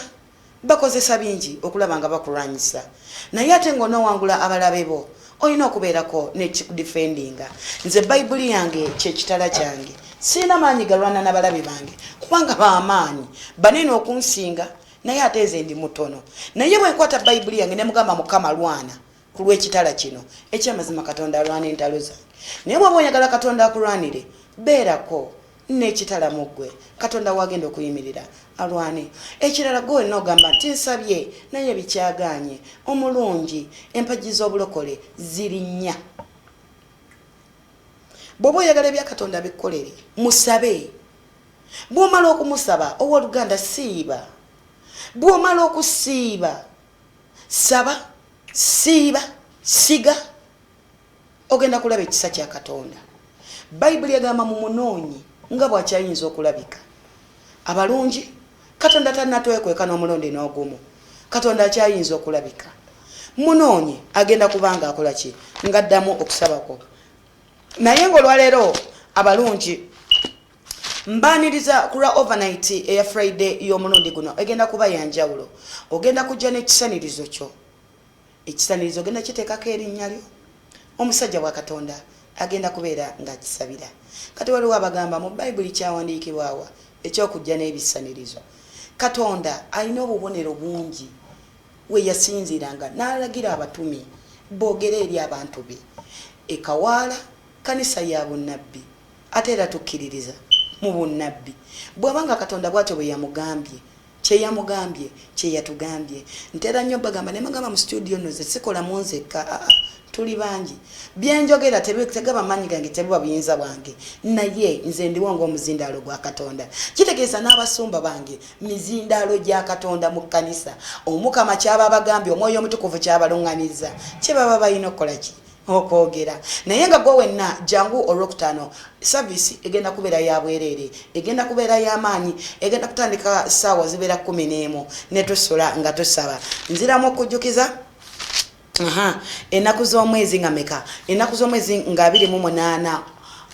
bakozesa bingi okulaba nga bakulwanyisa naye ate ng'onoowangula abalabe bo olina okubeerako nekikudifendinga. Nze Bayibuli yange kyekitala kyange. Sina maanyi galwana n'abalabe bange kubanga baamaanyi banene okunsinga naye ate nze ndi mutono. Naye bwe nkwata Bayibuli yange ne mugamba Mukama lwana ku lw'ekitala kino ekyamazima Katonda alwana entalo zange. Naye bw'oba oyagala Katonda akulwanire beerako n'ekitala mu ggwe Katonda wagenda okuyimirira alwane. Ekirala gwe n'ogamba nti nsabye naye bikyagaanye omulungi empagi z'obulokole ziri 4. Bw'oba oyagala ebya Katonda bikkolere musabe. Bw'omala okumusaba owooluganda siiba. Bw'omala okusiiba saba siiba siga ogenda kulaba ekisa kya Katonda. Bayibuli egamba mu munoonyi nga bw'akyayinza okulabika. Abalungi Katonda tannatwekweka n'omulundi n'ogumu. Katonda akyayinza okulabika. Munoonyi agenda kubanga akola ki ng'addamu okusabako. Naye ng'olwaleero abalungi mbaaniriza ku lwa overnight eya Friday y'omulundi guno egenda kuba yanjawulo. Ogenda kujja n'ekisanirizo kyo. Ekisanirizo ogenda kiteekako erinnya lyo. Omusajja wa Katonda agenda kubeera ng'akisabira. Kati waliwo abagamba mu Bayibuli kyawandiikibwawa ekyokujja n'ebisanirizo. Katonda alina obubonero bungi we yasinziranga n'alagira abatumi boogere eri abantu be. Ekawaala kanisa ya bunnabbi ate era tukkiririza mu bunnabbi. Bw'abanga Katonda bw'atyo bwe yamugambye kyeyamugambye kyeyatugambye. Ntera nnyo bagamba ne magamba mu studio nno ze sikola mu nzekka tuli bangi. Byenjogera tegaba maanyi gange tebuba buyinza bwange naye nze ndiwo ng'omuzindaalo gwa Katonda. Kitegeeza n'abasumba bange mizindaalo gya Katonda mu kkanisa. Omukama kyaba abagambye omwoyo omutukuvu kyabalunganiza kye baba balina okukola ki okwogera. Naye nga gwe wenna jangu olwokutaano service egenda kubeera ya bwereere egenda kubeera y'amaanyi egenda kutandika ssaawa zibeera 11 ne tusula nga tusaba. Nziramu okujjukiza ennaku z'omwezi nga meka? Ennaku z'omwezi nga 28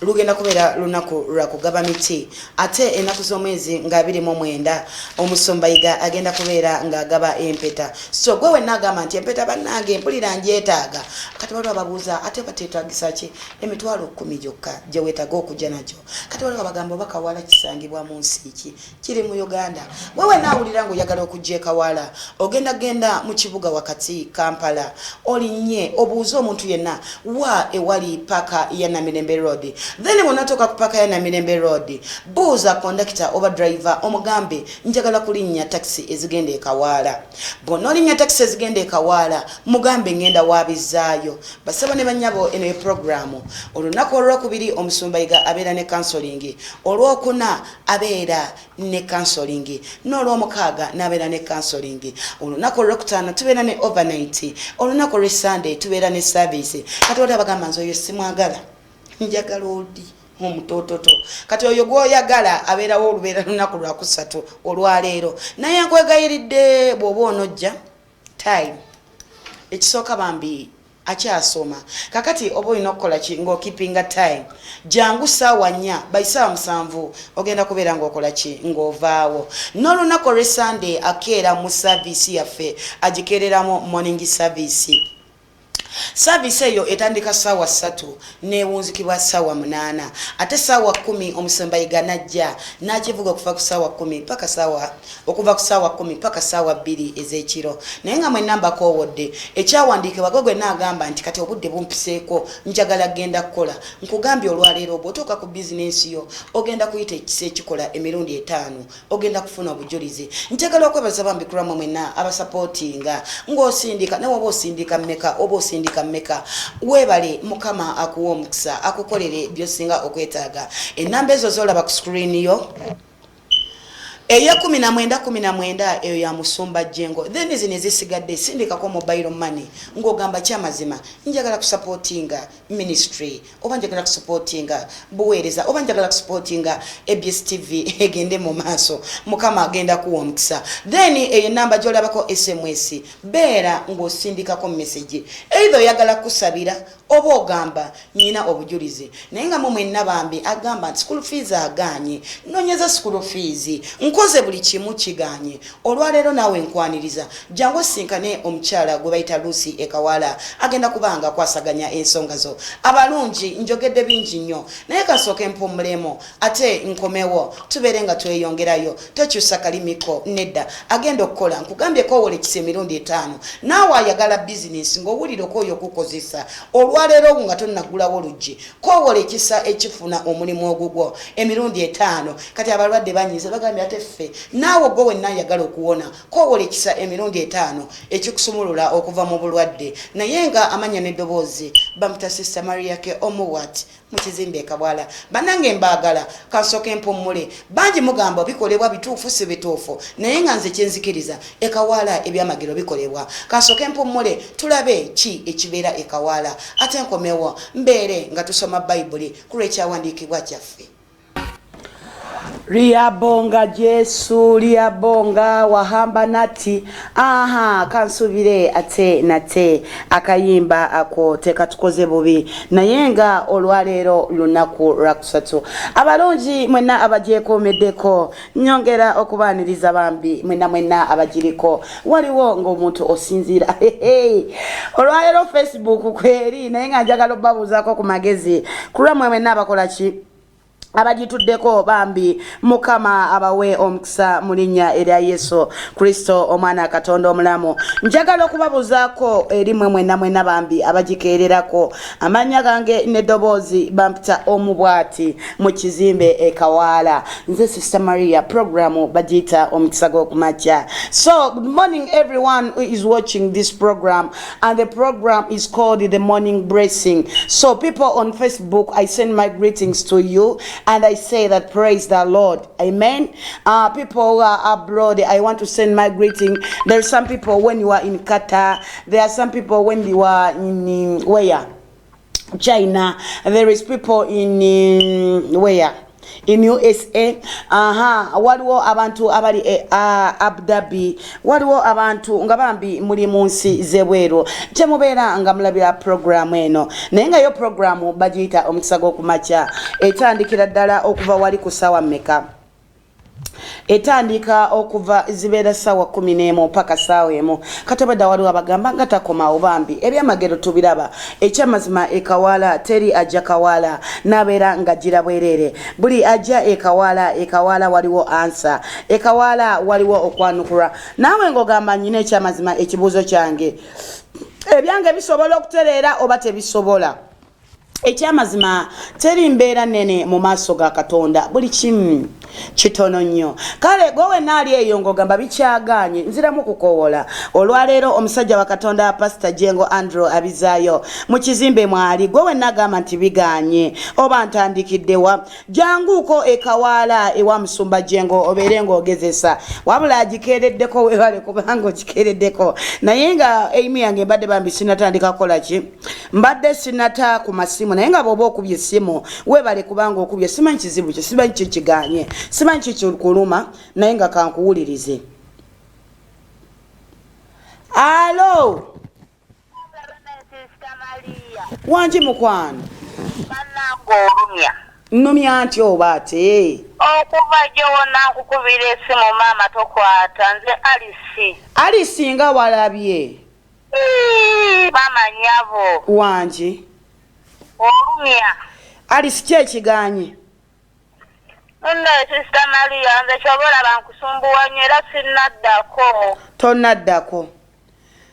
lugenda kubeera lunaku lwa kugaba miti ate ennaku z'omwezi nga 29 omusumba Yiga agenda kubeera ng'agaba empeta. So gwe wenna agamba nti empeta bannange mpulira njeetaaga. Kati waliwo ababuuza ate bateetaagisa ki emitwalo 10 gyokka gye weetaaga okujja nagyo. Kati waliwo abagamba oba Kawaala kisangibwa mu nsi ki kiri mu Uganda. Gwe wenna awulira ng'oyagala okujja e Kawaala genda mu kibuga wakati Kampala olinnye obuuze omuntu yenna wa ewali paka ya Namirembe Road. Then unatoka kupaka ya Namirembe Road buuza kondakita oba driver omugambe njagala kulinnya taxi ezigenda e Kawaala. Bw'onolinya taxi ezigenda e Kawaala mugambe ngenda wabizaayo. Basaba ne bannyabo eno programu olunaku olwokubiri omusumba Yiga abeera ne counseling, olwokuna abeera ne counseling, n'olwomukaaga n'abeera ne counseling, olunaku olwokutaano tubeera ne overnight, olunaku olwe Sunday tubeera ne service. Kati wali abagamba nze oyo simwagala njagala odi omutoototo. Kati oyo gw'oyagala abeerawo olubeera lunaku lwa 3 olwaleero. Naye nkwegayiridde bw'oba onojja time ekisooka bambi akyasoma. Kakati oba olina okukola ki ng'okipinga time jangu ssaawa 4 by ssaawa 7 ogenda kubeera ng'okola ki ng'ovaawo. N'olunaku olwe Sunday akeera mu service yaffe agikeereramu morning service. Service eyo etandika sawa 3 newunzikibwa sawa 8 ate sawa 10 omusembayiga najja nakivuga okuva ku sawa 10 paka sawa okuva ku sawa 10 paka sawa 2 ezekiro naye nga mwe namba kowodde ekyawandiikibwa gogwe n'agamba nti kati obudde bumpiseeko njagala genda kukola nkugambye olwaleero obwotuuka ku bizinensi yo ogenda kuyita ekisa ekikola emirundi 5 ogenda kufuna obujulizi njagala okwebaza bambikulamu mwenna abasapootinga ng'osindika newoba osindika mmeka oba osindika mmeka webale mukama akuwa omukisa akukolere byosinga okwetaaga enamba ezo zolaba ku screen yo eya 19 eyo ya musumba jengo then zino ezisigadde sindikako mobile money ng'ogamba kyamazima njagala kusupportinga ministry oba njagala kusupportinga buweereza oba njagala kusupportinga ABS TV egende mu maaso mukama agenda kuwa omukisa then eyo namba gyolabako SMS beera ng'osindikako message either oyagala kusabira oba ogamba nyina obujulizi naye nga mu mwenna bambi agamba nti school fees aganye nonyeza school fees nkoze buli kimu kiganye olwaleero naawe nkwaniriza jangu sinkane omukyala gwe bayita Lucy Ekawala agenda kubanga kwasaganya ensonga zo abalungi njogedde bingi nnyo naye kasooke mpumulemo ate nkomewo tubeere nga tweyongerayo tokyusa kalimiko nedda agenda okukola nkugambye kowole kisa emirundi 5 naawe ayagala bizinesi ng'owulira okoyo okukozesa olwaleero nga tonnagulawo luggi kowole kisa ekifuna omulimu ogugwo emirundi 5 kati abalwadde banyize bagambye ate ffe naawe gwe wenna ayagala okuwona kowole kisa emirundi 5 ekikusumulula okuva mu bulwadde naye nga amanya n'eddoboozi bamuta Sister Mariake Omuwat mukizimbe Kabwala banange mbaagala kansooke mpummule bangi mugamba bikolebwa bituufu si bituufu naye nga nze kyenzikiriza Ekawala ebyamagero bikolebwa kansooke mpummule tulabe ki ekibeera Ekawala ate nkomewo mbeere nga tusoma Bayibuli ku lw'ekyawandiikibwa kyaffe. Liabonga Jesu liabonga wahamba nati kansubire ate nate akayimba ako teka tukoze bubi nayenga olwaleero lunaku lwakusatu abalungi mwenna abagyekomeddeko nyongera okubaaniriza bambi mwenna abagiriko waliwo ng'omuntu osinzira olwaleero Facebook kweri naye nga njagala obbabuuzaako ku magezi kulwamwe mwenna abakola ki abagituddeko bambi mukama abawe omukisa mu linnya erya Yesu Kristo omwana Katonda omulamu njagala okubabuzaako eri mwenna bambi abagikeererako amanya gange n'eddoboozi bampita Omubwati mu kizimbe Ekawala nze Sister Maria programu bagita omukisa gw'okumakya. So good morning everyone who is watching this program, and the program is called The Morning Blessing. So people on Facebook, I send my greetings to you and I say that praise the Lord. Amen. People who are abroad, I want to send my greeting. There are some people when you are in Qatar. There are some people when you are in where? China. There is people in where? In USA. Waliwo abantu abali Abu Dhabi. Waliwo abantu nga bambi muli munsi zebweru. Kyemubeera nga mulabira program eno. Naye nga yo program bagiyita omukisa gw'okumakya. Etandikira ddala okuva wali ku ssaawa mmeka? Etandika okuva zibeera ssaawa 11 paka ssaawa 1. Katobadda waliwo abagamba nga takomawo bambi ebyamagero tubiraba ekyamazima Ekawala teri ajja Kawala nabeera nga gira bwerere buli ajja Ekawala waliwo ansa Ekawala waliwo okwanukulwa naawe ng'ogamba nnyina ekyamazima ekibuuzo kyange ebyange bisobola okutereera oba tebisobola. Ekyamazima teri mbeera nene mu maaso ga Katonda buli kimu kitono nnyo kale gwe naali eyo ng'ogamba bikyaganye nziramu kukowola olwaleero omusajja wa Katonda Pastor Jengo Andrew abizaayo mu kizimbe mwali gwe nagamba nti biganye oba ntandikiddewa janguuko Ekawala ewa musumba Jengo obeere ng'ogezesa wabula agikeereddeko webale kubanga ogikeereddeko naye nga emi yange mbadde bambi sinatandika kukola ki mbadde sinata ku masimu naye nga bw'oba okubye essimu webale kubanga okubye simanyi kizibu kye simanyi kikiganye simanyi kikuluma naye nga kankuwulirize. Alo wangi mukwano nnumya ntya oba ate okuva gyewona nkukubira essimu maama tokwata nze Alisi nga walabye Mama nyabo. Wanji. Olumya. Alice kye kiganye. Nne Sister Maria nze kyobola bankusumbuwa nnyo era sinnaddako. Tonnaddako.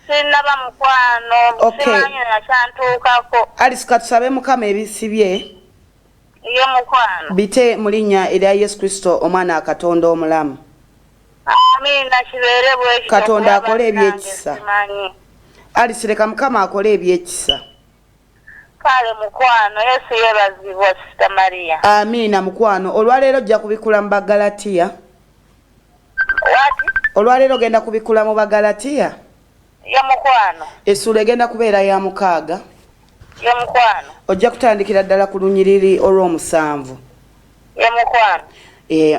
Sinnaba mukwano. Simanyi nakyantuukako. Alice katusabe Mukama ebisibye. Ye mukwano. Bite mu linnya erya Yesu Kristo omwana Katonda omulamu. Amina kibeere bwekityo. Katonda akole ebyekisa. Alice leka Mukama akole ebyekisa. Kale mukwano Yesu yeebazibwa Sister Maria. Amina mukwano. Olwaleero ojja kubikula mu Bagalatiya. Wati? Olwaleero genda kubikula mu Bagalatiya. Ya mukwano. Essula egenda kubeera ya 6. Ya mukwano. Ojja kutandikira ddala ku lunyiriri olw'omusanvu. Ya mukwano.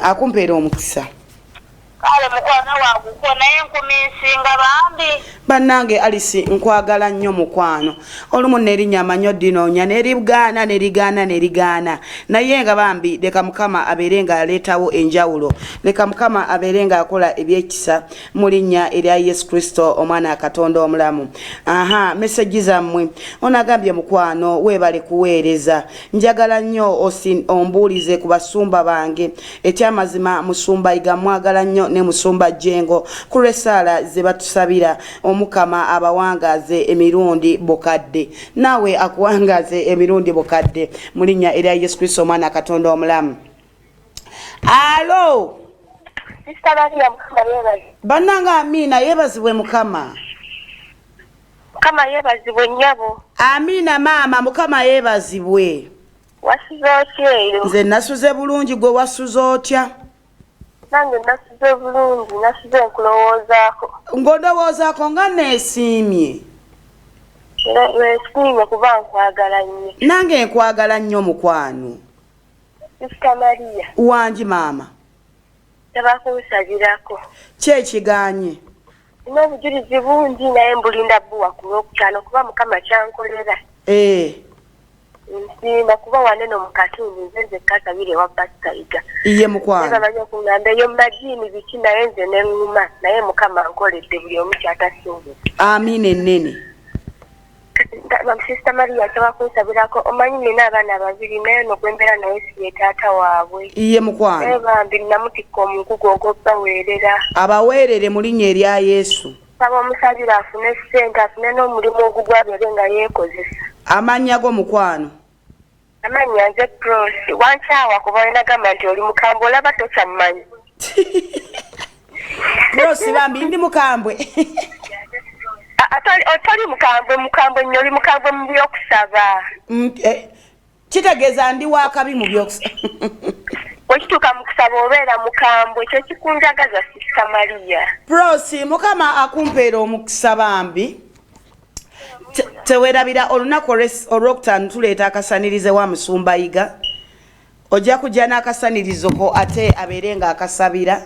Akumpeera omukisa. Kale mukwano waguko naye nkuminsinga bambi. Bannange Alice nkwagala nnyo mukwano. Olumu nerinnya amanyo dinoonya nerigaana. Naye nga bambi leka Mukama abeere nga aleetawo enjawulo. Leka Mukama abeere nga akola ebyekisa mu linnya erya Yesu Kristo omwana Katonda omulamu. Message zammwe. Onagambye mukwano weebale kuweereza. Njagala nnyo ombuulize ku basumba bange. Ekyamazima musumba Iga mwagala nnyo ne musumba Jengo ku lw'essaala ze batusabira. Omukama abawangaze emirundi bokadde. Nawe akuwangaze emirundi bokadde mu linnya erya Yesu Kristo omwana Katonda omulamu. Alo. Sister Maria Mukama yeebaze. Bannanga Amina yeebazibwe Mukama. Mukama yeebazibwe nnyabo. Amina maama Mukama yeebazibwe. Wasuze otya eyo? Nze nasuze bulungi gwe wasuze otya? Nange nasuze bulungi nasuze nkulowoozaako. Ng'ondowoozaako nga neesiimye. Neesiimye kuba nkwagala nnyo. Nange nkwagala nnyo mukwano. Sister Maria. Wangi maama. Tabakunsabirako. Ki ekiganye? Nina obujulizi bungi naye mbulinda bbuwa ku Lwokutaano kuba Mukama kyankolera. Nsiima kuba wanene mu katundu nze nzekka kabiri ewa Pasikayiga. Iye mukwano. Nzamanya okungamba eyo mu majiini biki naye nze ne ŋŋuma naye Mukama nkoledde buli omu kyatasuubiza. Amiina ennene. Sister Maria tabakunsabirako omanyi nina abaana babiri naye nokwembeera naye si ye taata waabwe. Iye mukwano. Naye bambi namutikka omugugu ogw'obaweerera. Abaweerere mu linnya erya Yesu. Saba omusabira afune ssente afune n'omulimu ogugwabyale nga yeekozesa. Amannya go mukwano. Amannya nze Prosi. Wankyawa kuba olinaagamba nti oli mukambwe olaba tokyamumanyi. Prosi bambi ndi mukambwe. Otoli mukambwe nnyo oli mukambwe mu by'okusaba. Kitegeeza ndi wakabi mu by'okusaba. Okituuka mu kusaba obeera mukambwe ekyo kikunjagaza Sister Maria. Prosi Mukama akumpeera omukisa bambi. Tewerabira olunaku olwokutaano tuleeta akasanirize wa musumba Iga. Ojja kujja n'akasanirizo ko ate abeere nga akasabira.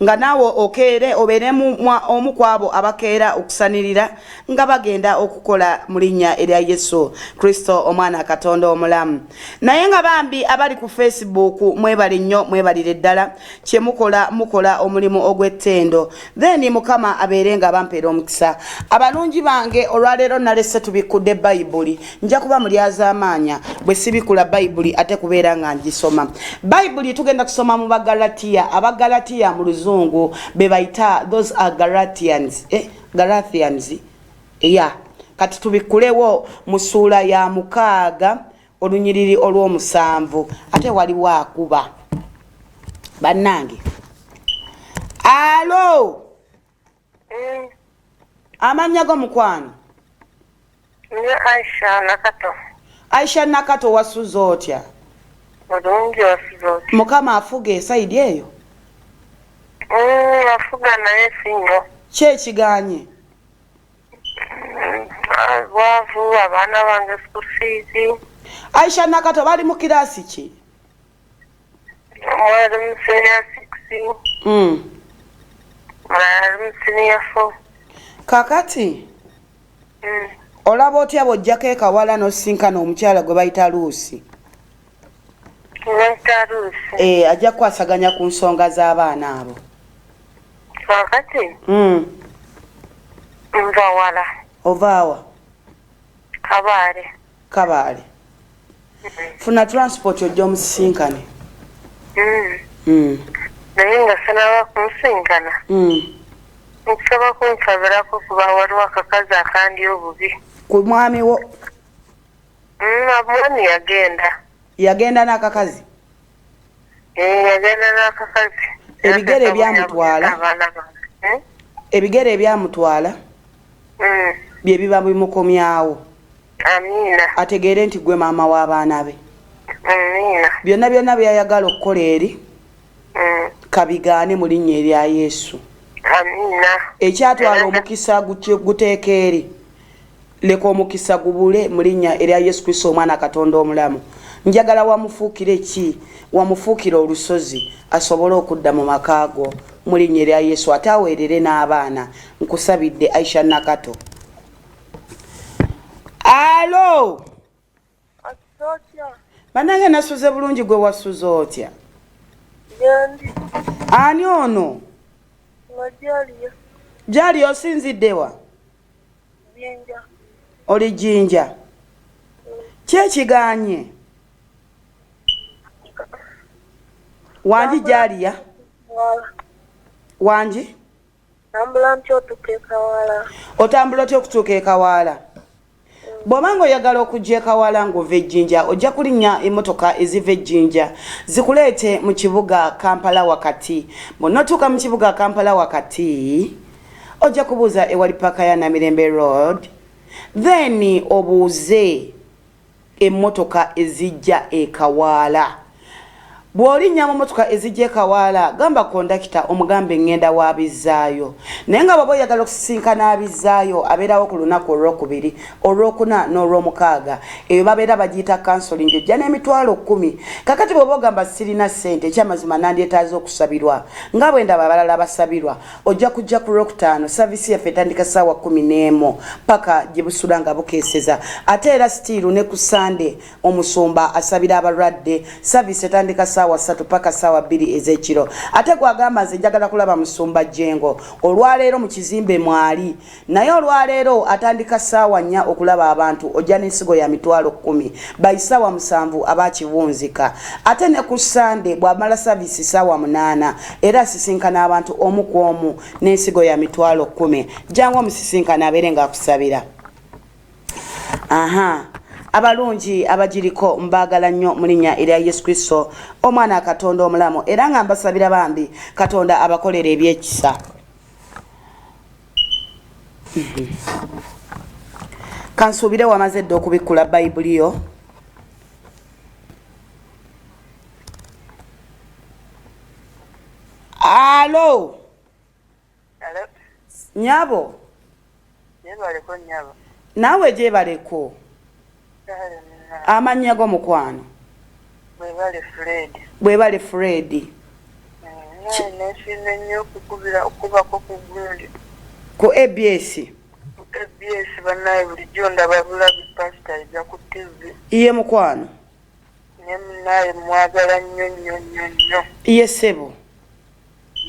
Nga naawe okeere obeeremu omu kwabo abakeera okusanirira nga bagenda okukola mu linnya erya Yesu Kristo omwana Katonda omulamu. Naye nga bambi abali ku Facebook mwebali nnyo mwebalire ddala kye mukola omulimu ogw'ettendo. Then Mukama abeere nga bampeera omukisa. Abalungi bange olwaleero nalese tubikudde Bayibuli. Nja kuba mulyaza amaanya bwe sibikula Bayibuli ate kubeera nga ngisoma. Bayibuli tugenda kusoma mu Bagalatiya. Abagalatiya mu Luzungu bebaita those are Galatians. Galatians. Kati tubikulewo mu ssuula ya 6 olunyiriri olw'omusanvu ate waliwo akuba. Bannange. Alo. Amannya go mukwano. Aisha Nakato. Aisha Nakato wasuze otya? Mulungi wasuze otya? Mukama afuga esaidi eyo. Afuga naye singo. Ki ekiganye? Bwavu abaana bange school fees. Aisha Nakato bali mu kirasi ki? Mwali mu senior 6. Mwali mu senior 4. Kakati? Olaba otya bw'ojjako ekawala n'osinkana omukyala gwe bayita Luusi? Luusi? Ajja kukwasaganya ku nsonga z'abaana abo. Kakati? Nva wala. Ovaawa? Kabaale. Funa transport ojja omusisinkane. Naye nga sinaba kumusisinkana. Nkusaba kunsabirako kuba waliwo akakazi akandi obubi. Ku mwami wo? Mwami yagenda. Yagenda n'akakazi? Yagenda n'akakazi. Ebigere ebyamutwala? Ebigere ebyamutwala? Bye biba bimukomyawo. Amiina. Ategeere nti gwe maama w'abaana be. Amiina. Byonna byonna byayagala okukola eri kabigaane mu linnya erya Yesu. Amiina. Ekyatwala omukisa guteeka eri, leka omukisa gubule mu linnya erya Yesu Kristo omwana Katonda omulamu. Njagala wamufuukire ki? Wamufuukire olusozi asobole okudda mu makaago mu linnya erya Yesu, ate aweerere n'abaana. Nkusabidde Aisha Nakato. Alo. Banange nasuze bulungi, gwe wasuze otya? Ani ono? Jali osinziddewa? Oli Jinja. Kyekiganye? Wanji Jaliya? Wanji? Otambula otya okutuuka ekawaala? Bw'obanga oyagala okujja ekawaala ng'ova Ejjinja, ojja kulinnya emmotoka eziva Ejjinja zikuleete mu kibuga Kampala wakati. Bw'onatuuka mu kibuga Kampala wakati, ojja kubuuza ewali paaka ya Namirembe Road, then obuuze emmotoka ezijja ekawaala. Bw'olinnya mu mmotoka ezijja ekawaala, gamba kondakita omugambe ngenda w'abizzaayo. Naye nga bw'oba oyagala okusisinkana abizzaayo, abeerawo ku lunaku olwokubiri, olwokuna n'olwomukaaga. Eyo babeera bagiyita kansolingi, ojja n'emitwalo 10. Kakati bw'oba ogamba sirina ssente, ekyamazima nandyetaaza okusabirwa nga bwe ndaba abalala basabirwa, ojja kujja ku Lwokutaano. Saavisi yaffe etandika ssaawa 11 paka gye busula nga bukeeseza. Ate era sitiiru ne ku Sande omusumba asabira abalwadde, saavisi etandika ssaawa 3 paka ssaawa 2 ez'ekiro. Ate gwagamba nze njagala kulaba musumba Jengo, olwaleero mu kizimbe mwali, naye olwaleero atandika ssaawa 4 okulaba abantu, ojja n'ensigo ya mitwalo 10 by ssaawa 7 abakiwunzika. Ate ne ku Sande bw'amala saavisi ssaawa 8 era asisinkana abantu omu ku omu n'ensigo ya mitwalo 10. Jangu omusisinkana abeere ng'akusabira. Abalungi abagiriko mbagala nnyo mu linnya erya Yesu Kristo omwana Katonda omulamu, era nga mbasabira bambi Katonda abakolera ebyekisa. Kansuubire wamaze dda okubikkula Bayibuli yo. Alo. Nyabo. Naawe gyebaleko. Amannya go mukwano? Bwebale Fred. Ku ABS. Banaye bulijjo ndaba bulabi pastor ejja ku TV. Iye mukwano? Naye mwagala nnyo. Iye ssebo.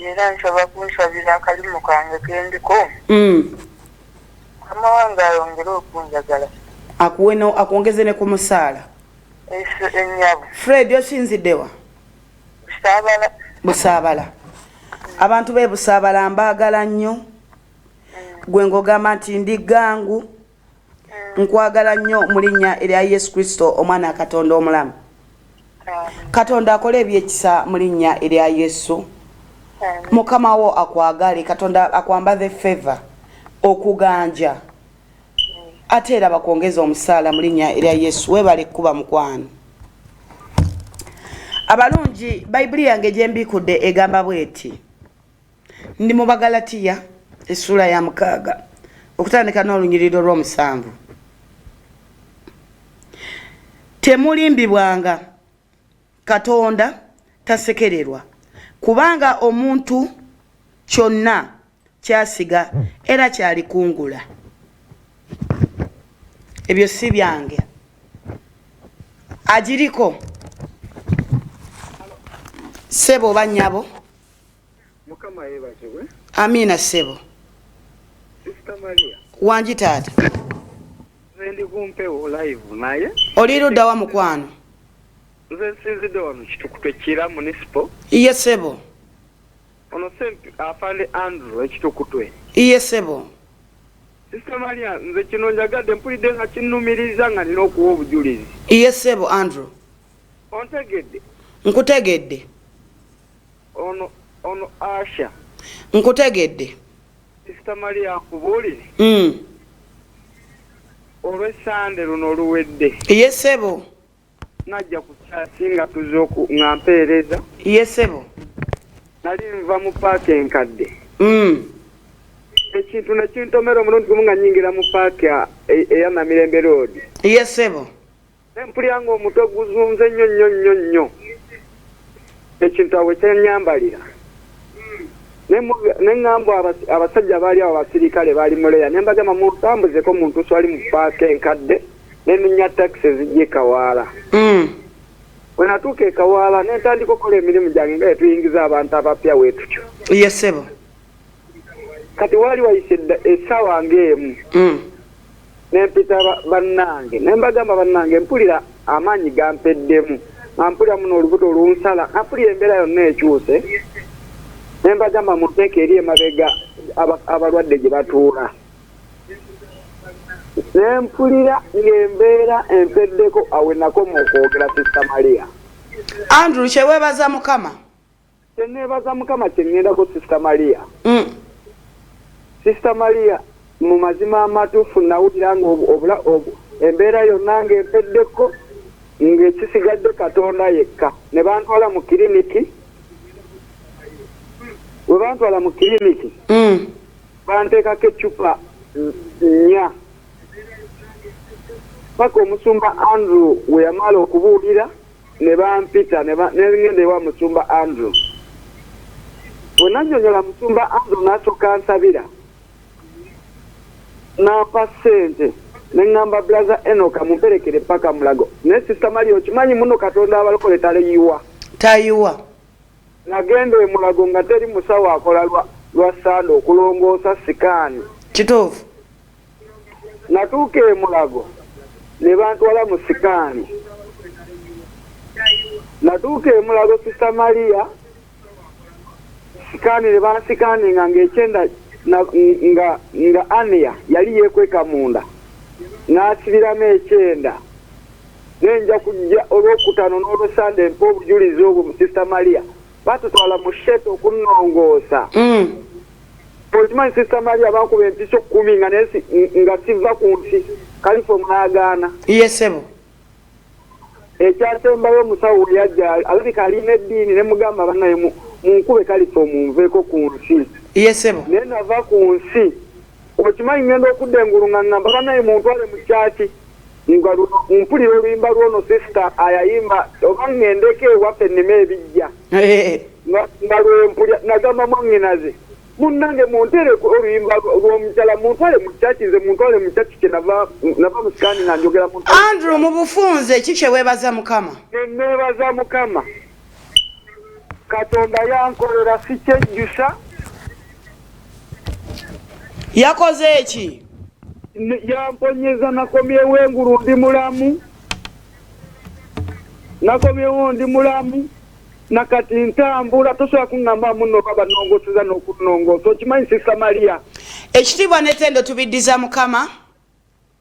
Era nsaba kunsabira akalimu kange kendiko. Mama wange ayongere okunjagala. Akuongeze ne ku musaala. Ennyabo. Fred osinziddewa? Busaabala. Abantu b'e Busaabala mbaagala nnyo. Gwe ng'ogamba nti ndi gangu. Nkwagala nnyo mu linnya erya Yesu Kristo omwana Katonda omulamu. Katonda akola ebyekisa mu linnya erya Yesu. Mukama wo akwagale, Katonda akwambaze favor okuganja. Ate era bakwongeza omusaala mu linnya erya Yesu. Weebale kuba mukwano. Abalungi, Bayibuli yange gye mbikudde egamba bw'eti. Ndi mu Bagalatiya essula ya 6 okutandika n'olunyiriro lw'7. Temulimbibwanga, Katonda tasekererwa, kubanga omuntu kyonna kyasiga era kyalikungula. Ebyo si byange. Agiriko sebo banyabo. Mukama yebazewe. Amina sebo. Sister Maria. wangi taata Ndi kumpewo live naye oli ludda wa mukwano nze sinzidde wano Kitukutwe Kira municipal iye sebo ono sempi afande Andrew Ekitukutwe iye sebo Sister Maria nze kino njagadde mpulidde nga kinnumiriza nga nina okuwa obujulizi iye sebo Andrew ontegedde nkutegedde ono Asha nkutegedde Sister Maria akubuulire olw'essande luno oluwedde iye sebo najja ku kyasi nga tuze nga mpeereza iye sebo nali nva mu paaka enkadde ekintu nekintomera omulundi gumu nga nyingira mu paaka eya Namirembe Road iye sebo nempulira nga omutwe guzunze nnyo ekintu awo kyenyambalira neŋŋamba abasajja baali awo abasirikale baali muleya nembagamba mutambuzeko muntu swali mu paaka enkadde neminya takisi zijje Kawaala bwe natuuka e Kawaala nentandika okukola emirimu gyange nga yetuyingiza abantu abapya weetutyo iye sebo kati waali wayise essaawa ng'emu nempita bannange nembagamba bannange mpulira amaanyi gampeddemu nga mpulira muno olubuto olunsala nga mpulira embeera yonna ekyuse nembagamba muteeka eri emabega abalwadde gye batuula nempulira ng'embeera empeddeko awe nakoma okwogera Sister Maria Andrew kyeweebaza Mukama kyeneebaza Mukama kyeŋŋendako Sister Maria Sister Maria mu mazima amatuufu nawulira nga embeera yonna ng'empeddeko ng'ekisigadde Katonda yekka ne bantwala mu kiriniki bwe bantwala mu kiriniki banteekako eccupa 4 paka omusumba Andrew we yamala okubuulira ne bampita negenda ewa musumba Andrew bwe nannyonnyola musumba Andrew n'asooka nsabira n'ampa ssente neŋŋamba Brother Enoch mumperekere paka Mulago naye Sister Maria okimanyi muno Katonda abalokole tayiwa nagenda e Mulago nga teri musawo akola lwa sande okulongoosa sikaani kituufu natuuka e Mulago ne bantwala mu sikaani natuuka e Mulago Sister Maria sikaani ne bansikaaninga ng'ekyenda nga Ania yali yeekweka munda n'asibiramu ekyenda nenja kujja olwokutaano n'olwosande mpa obujulizi obwo mu Sister Maria batutwala mu sheto okunnongoosa okimanyi Sister Maria bankuba empiso 10 nga siva ku nsi Kalifomu n'agaana iye sebo ekyasembayo omusawo we yajja alabika alina eddiini ne mugamba bannaye munkube Kalifomu nveeko ku nsi iye sebo naye nava ku nsi okimanyi ngenda okudda engulu nga ŋŋamba bannaye muntwale mu kyaki nga mpulira oluyimba lwono Sister ayayimba oba ŋŋendeko ewaffe enneme ebijja nga lwempulya nagamba mwaŋŋinaze munnange muntereko oluyimba lw'omukyala muntwale mu kyaki nze muntwale mu kyaki kye nava mu sikaani nga njogera Andrew mu bufunze ki kyeweebaza Mukama neebaza Mukama Katonda yankolera si kyejjusa yakoze eki yamponyeza nakomyewo engulu ndi mulamu nakati ntambula tosobola kuŋŋamba muno baba nongoseza n'okunongoosa okimanyi Sister Maria ekitiibwa n'ettendo tubiddiza Mukama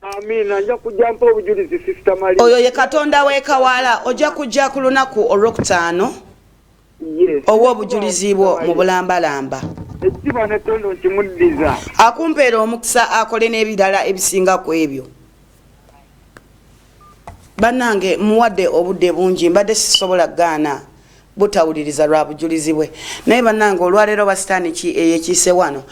amiina nja kujja mpa obujulizi Sister Maria oyo ye Katonda w'e Kawaala ojja kujja ku lunaku olwokutaano owa obujulizi bwo mu bulambalamba ekitiibwa n'ettendo nkimuddiza akumpeera omukisa akole n'ebirala ebisinga ku ebyo bannange muwadde obudde bungi mbadde sisobola gaana butawuliriza lwa bujulizi bwe naye bannange olwaleero basitaani ki eyekiise wano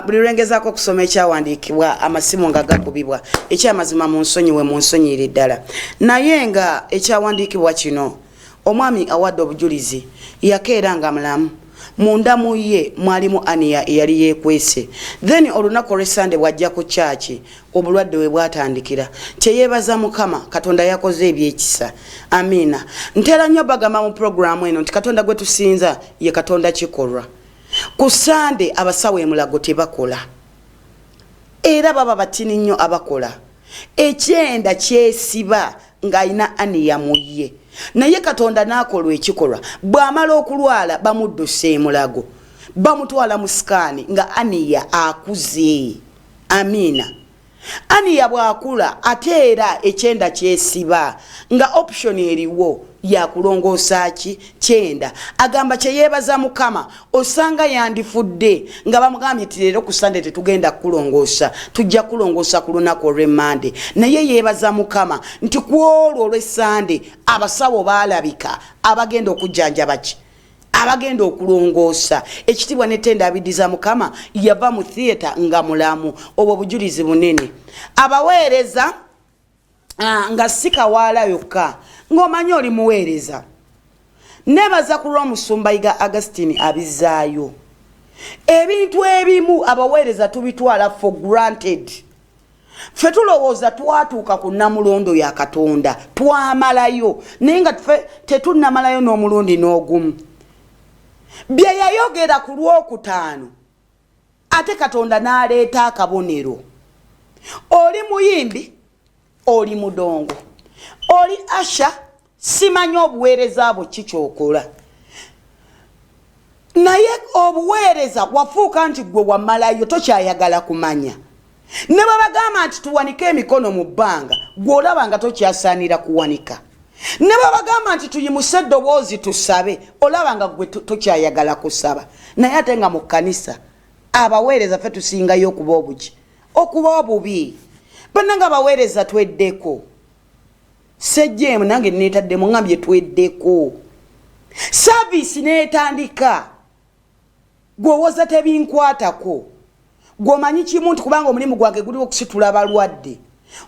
buli lwengezaako okusoma ekyawandiikibwa amasimu nga gakubibwa ekyamazima munsonyiwe munsonyiire ddala naye nga ekyawandiikibwa kino omwami awadde obujulizi yakeera nga mulamu munda mu ye mwalimu Ania eyali yeekwese then olunaku olw'Essande bw'ajja ku kyaki obulwadde we bwatandikira kyeyeebaza Mukama Katonda yakoze ebyekisa amiina ntera nnyo bagamba mu programu eno nti Katonda gwe tusinza ye Katonda kikolwa ku Sande abasawo e Mulago tebakola era baba batini nnyo abakola ekyenda kyesiba ng'alina aniya muye naye Katonda n'akolwa ekikolwa bw'amala okulwala bamuddusa emulago bamutwala mu sikaani nga aniya akuze. Amina. Aniya bw'akula ate era ekyenda kyesiba nga option eriwo yakulongoosa ki kyenda agamba kye yeebaza Mukama osanga yandifudde nga bamugambye nti leero ku Sunday tetugenda kulongoosa tujja kulongoosa ku lunaku olw'Emmande naye yeebaza Mukama nti ku olwo olw'Essande abasawo baalabika abagenda okujjanjaba ki abagenda okulongoosa ekitibwa netenda abidiza Mukama yava mu theater nga mulamu obwo bujulizi bunene abaweereza nga sikawaala yokka ng'omanyi oli muweereza nebaza ku lw'omusumba Yiga Augustine abizaayo ebintu ebimu abaweereza tubitwala for granted ffe tulowooza twatuuka ku namulondo ya Katonda twamalayo naye nga tetunnamalayo n'omulundi n'ogumu bye yayogera ku Lwokutaano ate Katonda n'aleeta akabonero oli muyimbi oli mudongo oli asha simanyi obuweereza bwo kikyokola naye obuweereza wafuuka nti gwe wamalayo tokyayagala kumanya ne babagamba nti tuwanike emikono mu bbanga gwe olaba nga tokyasaanira kuwanika ne babagamba nti tuyimuse eddoboozi tusabe olaba nga gwe tokyayagala kusaba naye ate nga mu kkanisa abaweereza ffe tusingayo okuba obuki okuba obubi bannanga abaweereza tweddeko sejjeemu nange neetaddemu ngambye tweddeko saavisi neetandika gweowoza tebinkwatako gwomanyi kimu nti kubanga omulimu gwange guliwo okusitula balwadde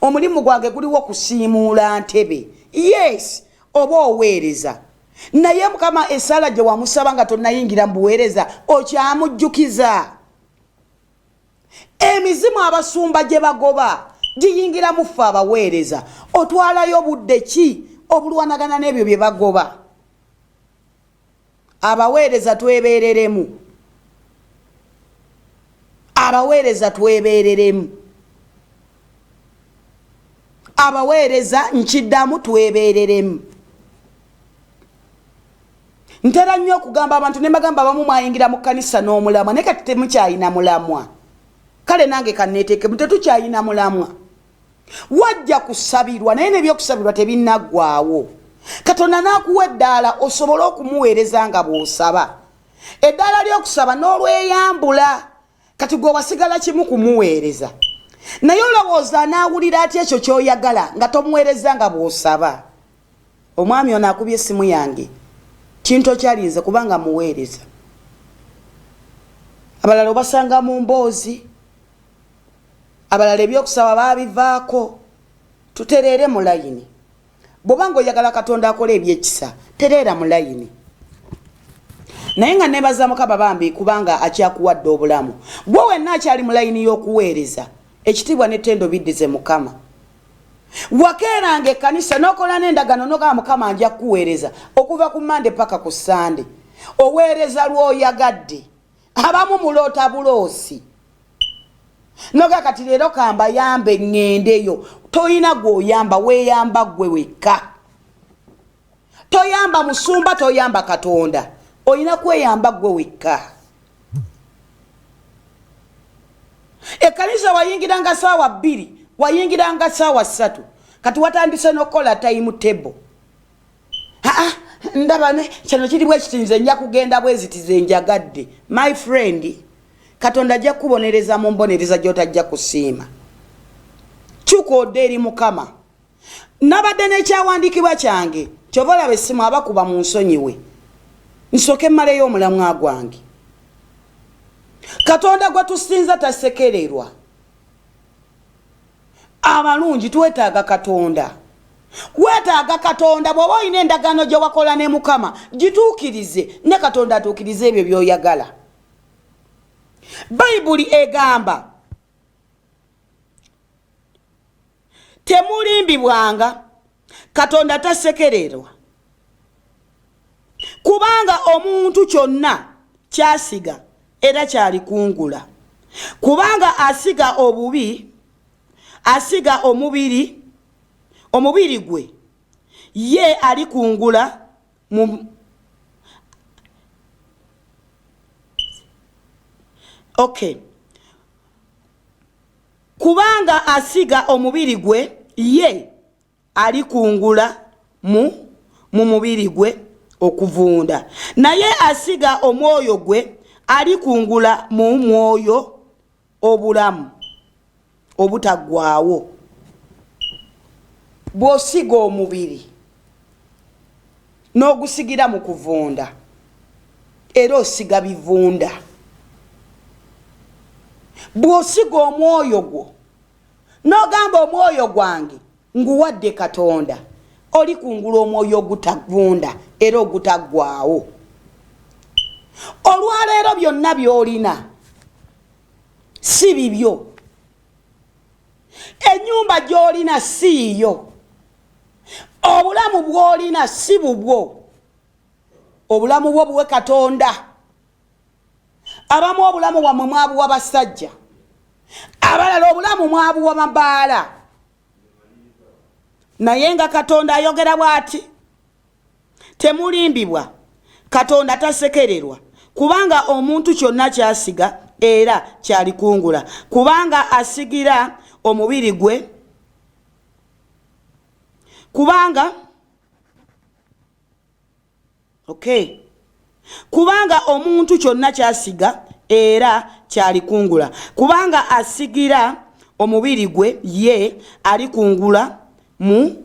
omulimu gwange guliwo okusiimuula ntebe yes oba oweereza naye Mukama essala gye wamusaba nga tonnayingira mu buweereza okyamujjukiza emizimu abasumba gye bagoba giyingira mu ffe abaweereza otwalayo budde ki obulwanagana n'ebyo bye bagoba abaweereza twebeereremu abaweereza twebeereremu abaweereza nkiddamu twebeereremu ntera nnyo okugamba abantu ne mbagamba abamu mwayingira mu kkanisa n'omulamwa naye kati temukyayina mulamwa kale nange kanneeteeke tetukyayina mulamwa wajja kusabirwa naye nebyokusabirwa tebinnaggwaawo Katonda n'akuwa eddaala osobole okumuweereza nga bw'osaba eddaala ly'okusaba n'olweyambula kati gwe wasigala kimu kumuweereza naye olowooza anaawulira ati ekyo ky'oyagala nga tomuweereza nga bw'osaba omwami ono akubye essimu yange kintu kyalinze kubanga muweereza abalala obasanga mu mboozi abalala ebyokusaba baabivaako tutereere mu layini bw'obanga oyagala Katonda akola ebyekisa tereera mu layini naye nga nebaza Mukama bambi kubanga akyakuwadde obulamu gwe wenna akyali mu layini y'okuweereza ekitiibwa n'ettendo biddize Mukama wakeeranga ekkanisa n'okola n'endagano n'ogamba Mukama nja kuweereza okuva ku Mande paka ku Sande oweereza lw'oyagadde abamu muloota buloosi noga kati leero kamba yambe ŋŋendeyo toyina gw'oyamba weeyamba ggwe wekka toyamba musumba toyamba Katonda oyina kweyamba ggwe wekka ekkanisa wayingiranga ssaawa 2 wayingiranga ssaawa 3 kati watandise n'okukola time table ndaba kino kiri bwe kiti nze nja kugenda bweziti ze njagadde my friend Katonda ajja kubonereza mu mbonereza gy'otajja kusiima kyukoodde eri Mukama nabadde n'ekyawandiikibwa kyange kyova olaba essimu abakuba mu nsonyiwe nsooke mmaleyo omulamwa gwange Katonda gwe tusinza tasekererwa abalungi twetaaga Katonda weetaaga Katonda bw'oba olina endagaano gye wakola ne Mukama gituukirize ne Katonda atuukirize ebyo by'oyagala Bayibuli egamba temulimbibwanga Katonda tasekererwa kubanga omuntu kyonna kyasiga era kyalikungula kubanga asiga obubi asiga omubiri gwe ye ali kungula okay kubanga asiga omubiri gwe ye ali kungula mu mubiri gwe okuvunda naye asiga omwoyo gwe ali kungula mu mwoyo obulamu obutagwawo. Bw'osiga omubiri n'ogusigira mu kuvunda era osiga bivunda. Bw'osiga omwoyo gwo n'ogamba omwoyo gwange nguwadde Katonda oli kungula omwoyo ogutavunda era ogutagwawo. Olwaleero byonna by'olina si bibyo, ennyumba gy'olina siiyo, obulamu bw'olina si bubwo, obulamu bwo buwe Katonda. Abamu obulamu bwammwe mwabuwa basajja, abalala obulamu mwabuwa mabaala, naye nga Katonda ayogera bw'ati temulimbibwa, Katonda tasekererwa, kubanga omuntu kyonna kyasiga era kyalikungula, kubanga asigira omubiri gwe kubanga okay kubanga omuntu kyonna kyasiga era kyalikungula, kubanga asigira omubiri gwe ye alikungula mu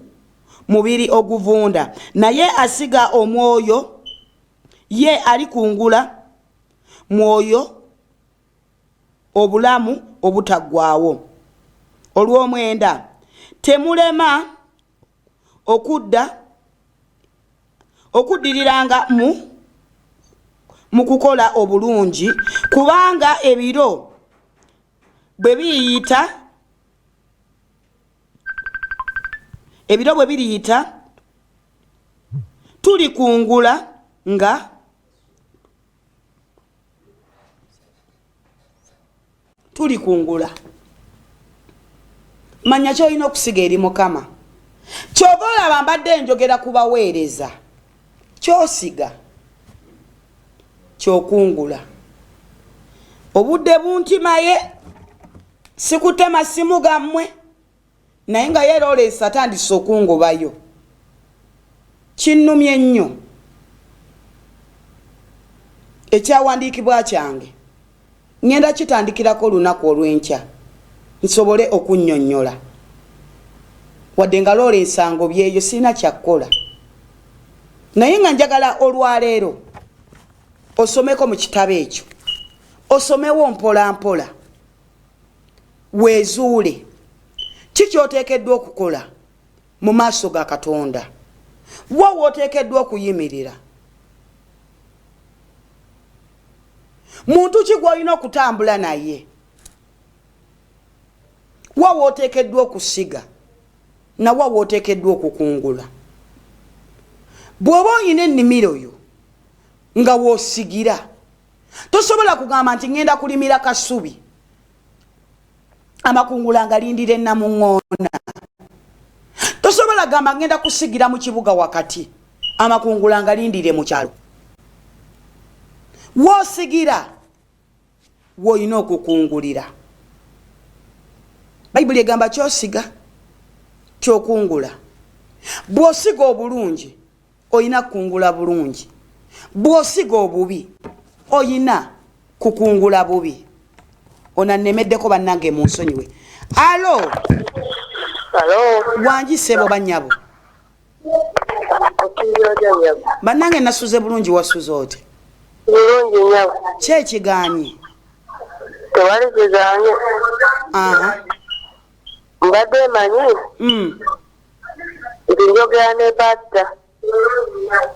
mubiri oguvunda naye asiga omwoyo ye alikungula mwoyo obulamu obutagwawo. Olw'omwenda temulema okuddiriranga mu kukola obulungi, kubanga ebiro bwe biriyita tulikungula nga tulikungula. Manya kyolina okusiga eri Mukama. Kyova olaba mbadde njogera kubaweereza, kyosiga kyokungula. Obudde buntimaye sikutema simu gammwe naye nga yeroolesa atandise okungobayo, kinnumye nnyo ekyawandiikibwa kyange. Ngenda kitandikirako olunaku olw'enkya nsobole okunnyonnyola, wadde nga loolesanga byeyo sirina kyakkola, naye nga njagala olwaleero osomeko mu kitabo ekyo, osomewo mpola mpola, weezuule kiki oteekeddwa okukola mu maaso ga Katonda, wa wooteekeddwa okuyimirira, muntu ki gw'olina okutambula naye, wa wooteekeddwa okusiga na wa wooteekeddwa okukungula. Bw'oba oyina ennimiro yo nga woosigira, tosobola kugamba nti ngenda kulimira kasubi amakungula ngalindira ennamuŋŋoona. Tosobola gamba ngenda kusigira mu kibuga wakati amakungula ngalindire mu kyalo. Woosigira woyina okukungulira. Bayibuli egamba kyosiga kyokungula. Bw'osiga obulungi oyina kukungula bulungi, bw'osiga obubi oyina kukungula bubi. Onannemeddeko bannange munsonyiwe. Alo wangi sebo bannyabo bannange nasuze bulungi, wasuze oti bulungi nnyo. Kyekigaanyi Tewali kigaanyi. Mbadde manyi nti njogera ne pasita.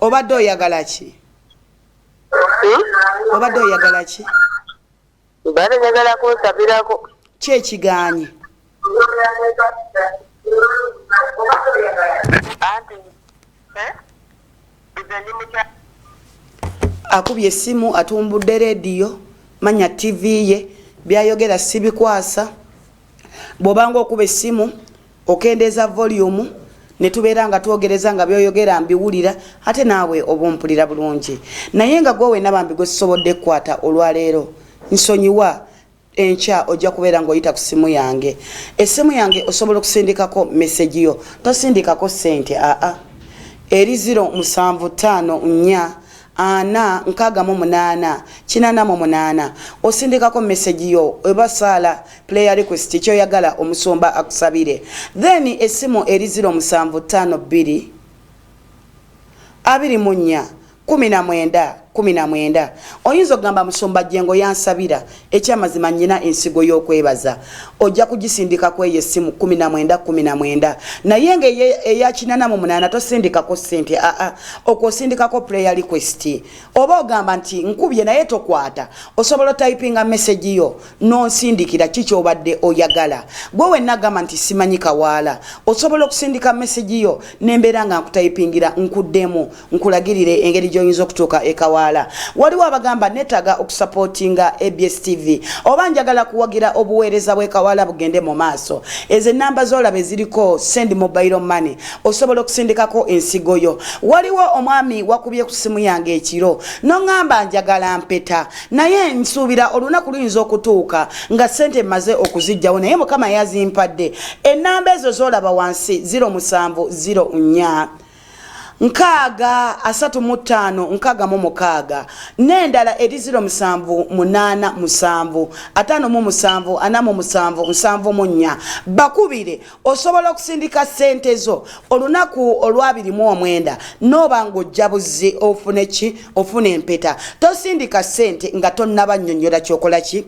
Obadde oyagala ki? Obadde oyagala ki? Mbadde njagala kunsabirako. Kyekigaanyi akubye essimu atumbudde rediyo manya TV ye byayogera sibikwasa bobanga okuba essimu okendeza volume ne tubeera nga twogereza nga byoyogera mbiwulira ate naawe obumpulira bulungi naye nga gwe wena bambi gwe sisobodde kukwata olwaleero nsonyiwa enkya ojja kubeera ng'oyita ku simu yange essimu yange osobola okusindikako message yo tosindikako sente eri 075 ana nkaga mu munana kinana mu munana osindikako message yo ebasala player request kyo yagala omusomba akusabire then esimu eri 075 2 19 oyinza ogamba musomba jengo yansabira ekyamazima nyina ensigo y'okwebaza ojja kugisindika kweyo essimu 19 naye nga eya kinana mu munana tosindikako sente okosindikako prayer request oba ogamba nti nkubye naye tokwata osobola typinga message yo nonsindikira kikyobadde oyagala gwe wenna gamba nti simanyi kawaala osobola okusindika message yo nembeera nga nkutypingira nkuddemu nkulagirire engeri gy'oyinza okutuuka ekawaala waliwo abagamba netaga okusupportinga ABS TV oba njagala kuwagira obuweereza bw'ekawaala bugende mu maaso ezo namba zolaba eziriko send mobile money osobola okusindikako ensigo yo waliwo omwami wakubye ku simu yange ekiro nongamba njagala mpeta naye nsuubira olunaku luyinza okutuuka nga sente maze okuzijjawo naye mukama yazimpadde enamba ezo zolaba wansi 0704 nkaga 35 nendala eri 0787 57 bakubire osobola okusindika sente zo olunaku olwabiri noba ng'ojja buzzi ofune empeta tosindika sente nga tonnaba nnyonnyola kyokola ki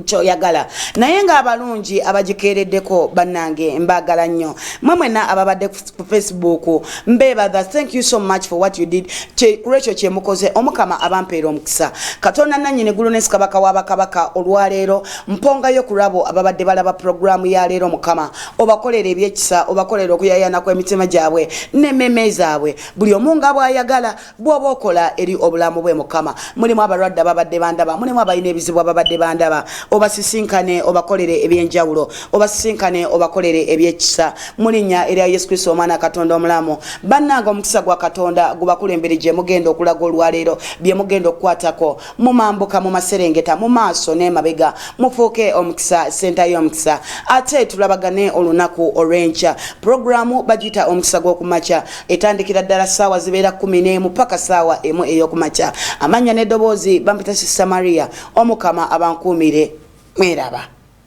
kyoyagala naye nga abalungi abagikeereddeko bannange mbagala nnyo mwemwena ababadde ku Facebook mbebaza thank you so much for what you did kulwekyo kyemukoze omukama abampeera omukisa katonda nannyini gulu nesikabaka wabakabaka olwaleero mpongayo ku labo ababadde balaba programu ya leero mukama obakolera ebyekisa obakolera okuyayana kw'emitima gyabwe n'emmeme zaabwe buli omu nga bw'ayagala bw'oba okola eri obulamu bwe mukama mulimu abalwadde ababadde bandaba mulimu abalina ebizibu ababadde bandaba obasisinkane obakolere ebyenjawulo obasisinkane obakolere ebyekisa mulinya erya Yesu Kristo omwana katonda omulamu bannanga omukisa gwa katonda gubakulembere gye mugenda okulaga olwaleero bye mugenda okukwatako mumambuka mu maserengeta mu maaso n'emabega mufuuke omukisa senta y'omukisa ate tulabagane olunaku olw'enkya programu bagita omukisa gw'okumakya etandikira ddala ssaawa zibeera 11 paka ssaawa 1 ey'okumakya amanya n'eddoboozi bampita Sista Maria omukama abankuumire mweraba